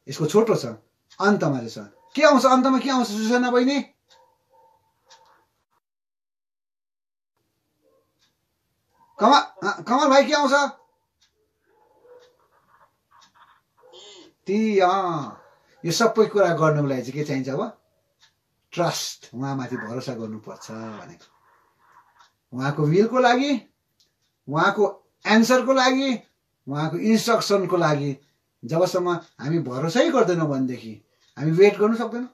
यसको छोटो छ अन्तमा चाहिँ छ के आउँछ अन्तमा के आउँछ सुसना बहिनी कमल भाइ के आउँछ ती यो सबै कुरा गर्नुको लागि चाहिँ के चाहिन्छ अब ट्रस्ट उहाँमाथि भरोसा गर्नुपर्छ भनेको उहाँको विलको लागि उहाँको एन्सरको लागि उहाँको इन्स्ट्रक्सनको लागि जबसम्म हामी भरोसै गर्दैनौँ भनेदेखि हामी वेट गर्नु सक्दैनौँ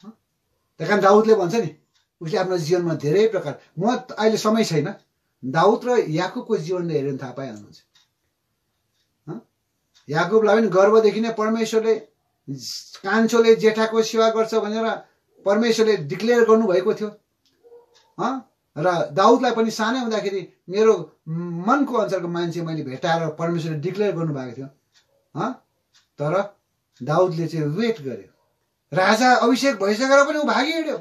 त्यही कारण दाउदले भन्छ नि उसले आफ्नो जीवनमा धेरै प्रकार म अहिले समय छैन दाउद र याकुबको जीवनले हेरेर थाहा पाइहाल्नुहुन्छ याकुबलाई पनि गर्भदेखि नै परमेश्वरले कान्छोले जेठाको सेवा गर्छ भनेर परमेश्वरले डिक्लेयर गर्नुभएको थियो र दाउदलाई पनि सानै हुँदाखेरि मेरो मनको अनुसारको मान्छे मैले भेटाएर परमेश्वरले डिक्लेयर गर्नुभएको थियो तर दाउदले चाहिँ वेट गर्यो राजा अभिषेक भइसकेर पनि ऊ भागी हिँड्यो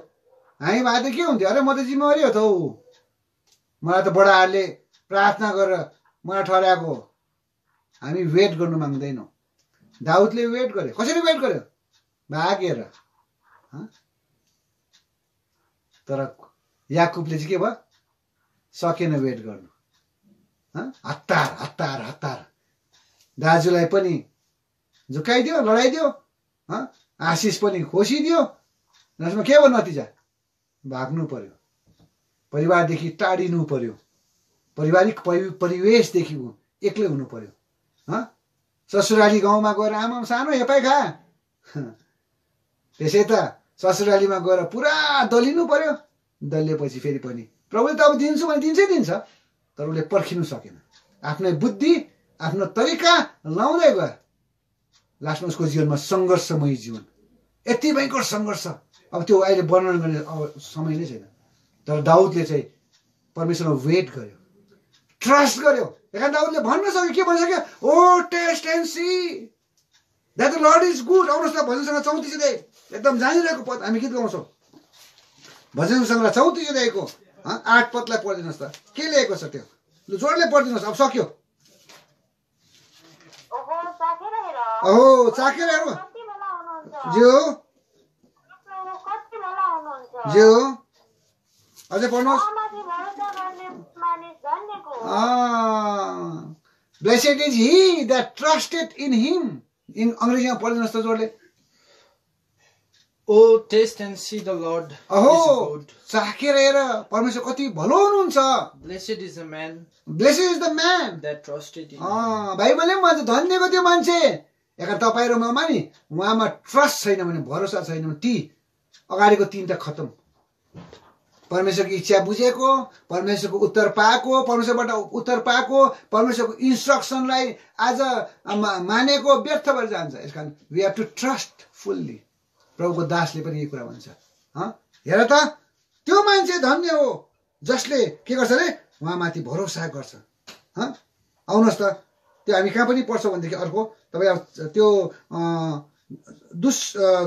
हामी भए त के हुन्थ्यो अरे म त जिम्मेवारी हो त मलाई त बडाहरूले प्रार्थना गरेर मलाई ठहराएको हामी वेट गर्नु माग्दैनौँ दाउदले वेट गर्यो कसरी वेट गर्यो भागेर तर याकुबले चाहिँ के भयो सकेन वेट गर्नु हतार दाजुलाई पनि झुकाइदियो लडाइदियो आशिष पनि खोसिदियो जसमा के भयो नतिजा भाग्नु पर्यो परिवारदेखि टाढिनु पर्यो पारिवारिक परिवेशदेखि एक्लै हुनु पर्यो ससुराली गाउँमा गएर आमा सानो हेपाइ खा त्यसै त ससुरालीमा गएर पुरा दलिनु पर्यो दलिएपछि फेरि पनि प्रभुले त अब दिन्छु भने दिन्छ तर उसले पर्खिनु सकेन आफ्नै बुद्धि आफ्नो तरिका लाउँदै गयो लास्टमा उसको जीवनमा सङ्घर्षमय जीवन यति भयङ्कर सङ्घर्ष अब त्यो अहिले वर्णन गर्ने समय नै छैन तर दाउदले चाहिँ परमेश्वरमा वेट गर्यो ट्रस्ट गर्यो कारण दाउदले भन्न सक्यो के भन्न सक्यो O taste and see that the Lord is good आउनुहोस् न भजनसँग 34 अध्याय एकदम जानिरहेको पद हामी गीत गाउँछौँ भजन सङ्ग्रह 34 अध्यायको 8 पदलाई पढिदिनुहोस् त के लेखेको छ त्यो लु जोडले पढिदिनुहोस् अब सक्यो ओहो चाखेर हेर्नु ज्यू अझै पढ्नुहोस् blessed is he that trusted in him in अंग्रेजीमा पढिदिनुहोस् त जोडले Oh, taste and see the Lord is good. चाखेर हेर परमेश्वर कति भलो हुनुहुन्छ Blessed is the man that trusted in him. बाइबलले भन्छ धन्यको त्यो मान्छे एका तपाईँ र ममा नि उहाँमा ट्रस्ट छैन भने भरोसा छैन भने ती अगाडिको तीनटा खतम परमेश्वरको इच्छा बुझेको परमेश्वरको उत्तर पाएको परमेश्वरबाट उत्तर पाएको परमेश्वरको इन्स्ट्रक्सनलाई आज मानेको व्यर्थ भएर जान्छ यसकारण we have to trust fully प्रभुको दासले पनि यही कुरा भन्छ हेर त त्यो मान्छे धन्य हो जसले के गर्छ अरे उहाँमाथि भरोसा गर्छ आउनुहोस् त त्यो हामी कहाँ पनि पढ्छौँ भनेदेखि अर्को तपाईँ त्यो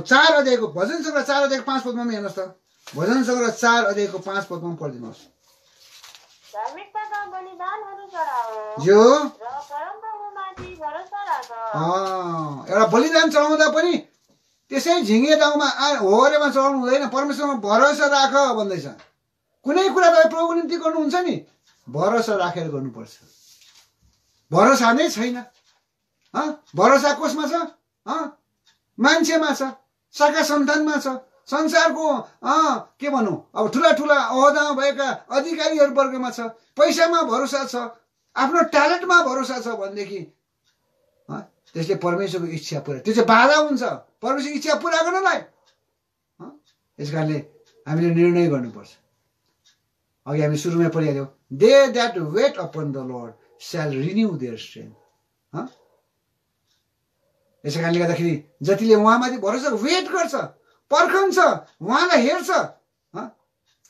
4 अध्यायको भजन सङ्ग्रह 4 अध्यायको 5 पदमा हेर्नुहोस् त भजन सङ्ग्रह 4 अध्यायको 5 पदमा पढिदिनुहोस् जो एउटा बलिदान चढाउँदा पनि त्यसै झिङ्गे ठाउँमा होरेमा चढाउनु हुँदैन परमेश्वरमा भरोसा राख भन्दैछ कुनै कुरा तपाईँ प्रभुको निम्ति गर्नुहुन्छ नि भरोसा राखेर गर्नुपर्छ भरोसा नै छैन। भरोसा कसमा छ? मान्छेमा छ, शाखा सन्तानमा छ, संसारको के भनौँ अब ठुला ठुला अहोदामा भएका अधिकारीहरू वर्गमा छ, पैसामा भरोसा छ, आफ्नो ट्यालेन्टमा भरोसा छ भनेदेखि त्यसले परमेश्वरको इच्छा पुरा, त्यो चाहिँ बाधा हुन्छ परमेश्वरको इच्छा पुरा गर्नलाई। यस कारणले हामीले निर्णय गर्नुपर्छ। अघि हामी सुरुमै पढिहाल्यौँ, they that wait upon the Lord shall renew their strength. यसै कारणले गर्दाखेरि जतिले उहाँमाथि भरोसा वेट गर्छ, पर्खन्छ, उहाँलाई हेर्छ,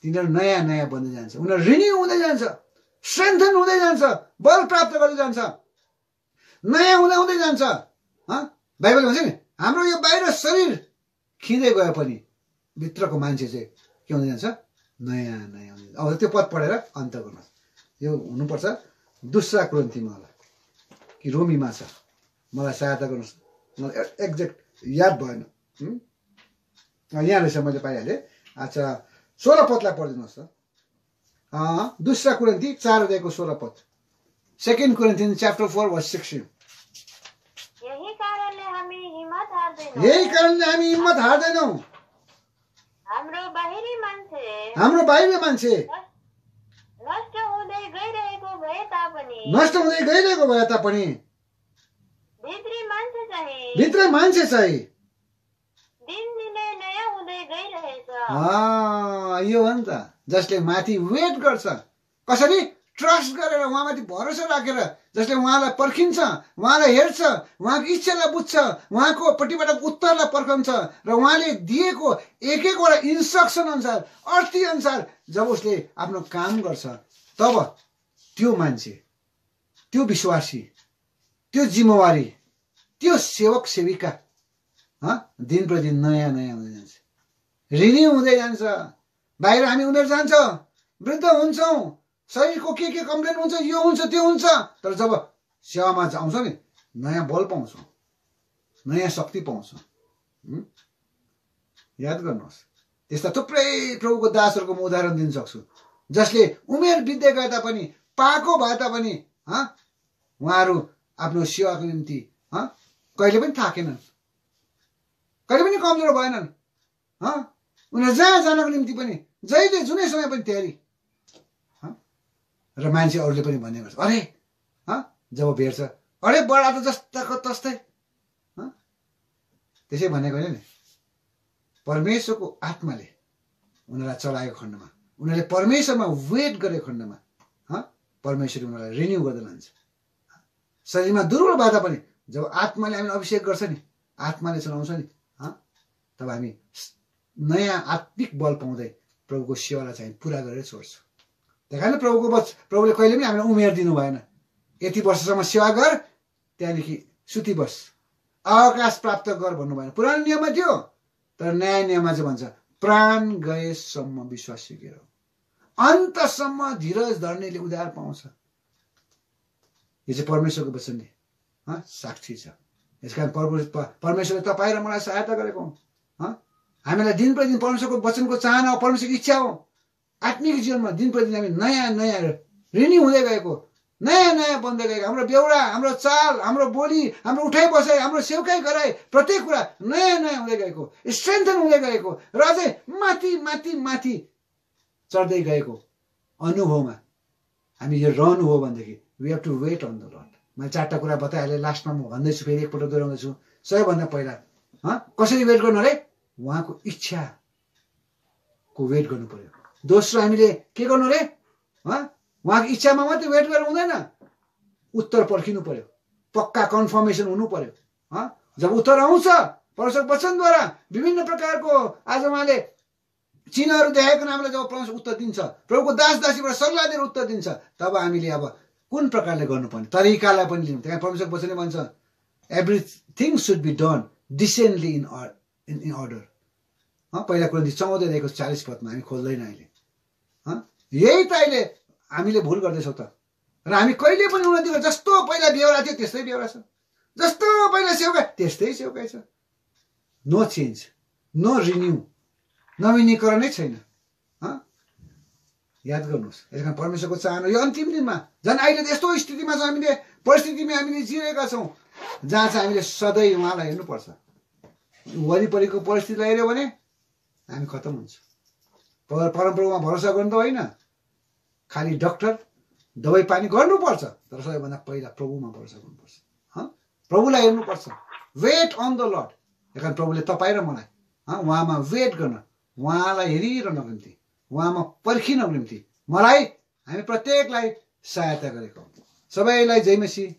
तिनीहरू नयाँ नयाँ बन्दै जान्छ, उनीहरू रिन्यू हुँदै जान्छ, स्ट्रेन्थन हुँदै जान्छ, बल प्राप्त गर्दै जान्छ, नयाँ हुँदै हुँदै जान्छ। बाइबल भन्छ नि हाम्रो यो बाहिर शरीर खिँदै गए पनि भित्रको मान्छे चाहिँ के हुँदै जान्छ? नयाँ नयाँ हुँदै। अब त्यो पद पढेर अन्त गर्नुहोस्। यो हुनुपर्छ 2 कोरिन्थीमा होला कि रोमीमा छ, मलाई सहायता गर्नुहोस्, मलाई एक्ज्याक्ट याद भएन। यहाँ रहेछ, मैले पाइहालेँ। अच्छा 16 पदलाई पढिदिनुहोस् त। 2 कोरिन्थी 4 अध्यायको 16 पद। 2 कोरिन्थियन्स च्याप्टर 4 वर्स 16। यही कारणले हामी हिम्मत हार्दैनौँ। हाम्रो बाहिरी मान्छे नष्ट हुँदै गइरहेको भए तापनि भित्री मान्छे चाहिँ दिनदिनै नयाँ हुँदै गइरहेछ। यो हो नि त, जसले माथि वेट गर्छ, कसरी ट्रस्ट गरेर उहाँमाथि भरोसा राखेर, जसले उहाँलाई पर्खिन्छ, उहाँलाई हेर्छ, उहाँको इच्छालाई बुझ्छ, उहाँको पट्टिबाट उत्तरलाई पर्खन्छ र उहाँले दिएको एक एकवटा इन्स्ट्रक्सन अनुसार, अर्थी अनुसार जब उसले आफ्नो काम गर्छ, तब त्यो मान्छे, त्यो विश्वासी, त्यो जिम्मेवारी, त्यो सेवक सेविका दिन प्रतिदिन नयाँ नयाँ हुँदै जान्छ, रिन्यू हुँदै जान्छ। बाहिर हामी उनीहरू जान्छ, वृद्ध हुन्छौँ, शरीरको के कम्प्लेन हुन्छ, यो हुन्छ त्यो हुन्छ, तर जब सेवामा आउँछ नि नयाँ बल पाउँछौँ, नयाँ शक्ति पाउँछौँ। याद गर्नुहोस्, त्यस्ता थुप्रै प्रभुको दासहरूको म उदाहरण दिन सक्छु, जसले उमेर बित्दै गए तापनि, पाको भए तापनि उहाँहरू आफ्नो सेवाको निम्ति कहिले पनि थाकेनन्, कहिले पनि कमजोर भएनन्। उनीहरू जहाँ जानको निम्ति पनि जहिले जुनै समय पनि तयारी। र मान्छे अरूले पनि भन्ने गर्छ, अरे जब भेट्छ, अरे बडा त जस्ताको तस्तै। त्यसै भनेको होइन नि, परमेश्वरको आत्माले उनीहरूलाई चलाएको खण्डमा, उनीहरूले परमेश्वरमा वेट गरेको खण्डमा परमेश्वरले उनीहरूलाई रिन्यू गर्दै लान्छ। शरीरमा दुर्बल भए तापनि जब आत्माले हामीलाई अभिषेक गर्छ नि, आत्माले चलाउँछ नि, तब हामी नयाँ आत्मिक बल पाउँदै प्रभुको सेवालाई चाहिँ पुरा गरेर छोड्छौँ। त्यही कारण प्रभुले कहिले पनि हामीलाई उमेर दिनु भएन, यति वर्षसम्म सेवा गर, त्यहाँदेखि सुति बस, अवकाश प्राप्त गर भन्नु भएन। पुरानो नियममा थियो, तर नयाँ नियममा चाहिँ भन्छ प्राण गएसम्म विश्वास सिकेर अन्तसम्म धीरज धर्नेले उद्धार पाउँछ। यो चाहिँ परमेश्वरको वचन नि साक्षी छ। यसकारण परमेश्वरले तपाईँ र मलाई सहायता गरेको हो। हामीलाई दिन प्रतिदिन परमेश्वरको वचनको चाहना हो, परमेश्वरको इच्छा हो। आत्मिक जीवनमा दिन प्रतिदिन हामी नयाँ नयाँ रिन्यू हुँदै गएको, नयाँ नयाँ बन्दै गएको, हाम्रो बेहोरा, हाम्रो चाल, हाम्रो बोली, हाम्रो उठाइ बसाइ, हाम्रो सेवकाई गराइ, प्रत्येक कुरा नयाँ नयाँ हुँदै गएको, स्ट्रेन्थन हुँदै गएको र अझै माथि माथि माथि चढ्दै गएको अनुभवमा हामी यो रहनु हो भनेदेखि we have to wait on the Lord. मैले 4टा कुरा बताइहालेँ, लास्टमा म भन्दैछु, फेरि एकपल्ट दोहोऱ्याउँदैछु। सबैभन्दा पहिला कसरी वेट गर्नु अरे? उहाँको इच्छाको वेट गर्नु पर्यो। दोस्रो हामीले के गर्नु अरे? उहाँको इच्छामा मात्रै वेट गरेर हुँदैन, उत्तर पर्खिनु पर्यो, पक्का कन्फर्मेसन हुनु पर्यो। जब उत्तर आउँछ परमेश्वरको वचनद्वारा, विभिन्न प्रकारको आज उहाँले चिन्हहरू देखाएको नामले जब परमेश्वर उत्तर दिन्छ, प्रभुको दास दासीबाट सल्लाह दिएर उत्तर दिन्छ, तब हामीले अब कुन प्रकारले गर्नुपर्ने तरिकालाई पनि लिनु। त्यहाँ परमेश्वरको वचनले भन्छ everything should be done decently in order. पहिला कोरिन्थी 14 अध्यायको 40 पदमा हामी खोल्दैन अहिले। यही त अहिले हामीले भुल गर्दैछौँ त। र हामी कहिले पनि उन्नति गर्छ, जस्तो पहिला बेहोरा थियो त्यस्तै बेहोरा छ, जस्तो पहिला सेवकाई त्यस्तै सेवकाई छ। नो चेन्ज, नो रिन्यू, नवीनीकरणै छैन। याद गर्नुहोस्। यस कारण परमेश्वरको चाहना यो अन्तिम दिनमा झन् अहिले यस्तो स्थितिमा छ, हामीले परिस्थितिमा हामीले जिरेका छौँ जहाँ चाहिँ हामीले सधैँ उहाँलाई हेर्नुपर्छ। वरिपरिको परिस्थितिलाई हेऱ्यो भने हामी खतम हुन्छ। परमप्रभुमा भरोसा गर्नु त होइन, खालि डक्टर दबाई पानी गर्नुपर्छ, तर सबैभन्दा पहिला प्रभुमा भरोसा गर्नुपर्छ। प्रभुलाई हेर्नुपर्छ। Wait on the Lord. कारण प्रभुले तपाईँ र मलाई उहाँमा वेट गर्न, उहाँलाई हेरिरहनको निम्ति, उहाँमा पर्खिनको निम्ति मलाई हामी प्रत्येकलाई सहायता गरेको। सबैलाई जय मसीह।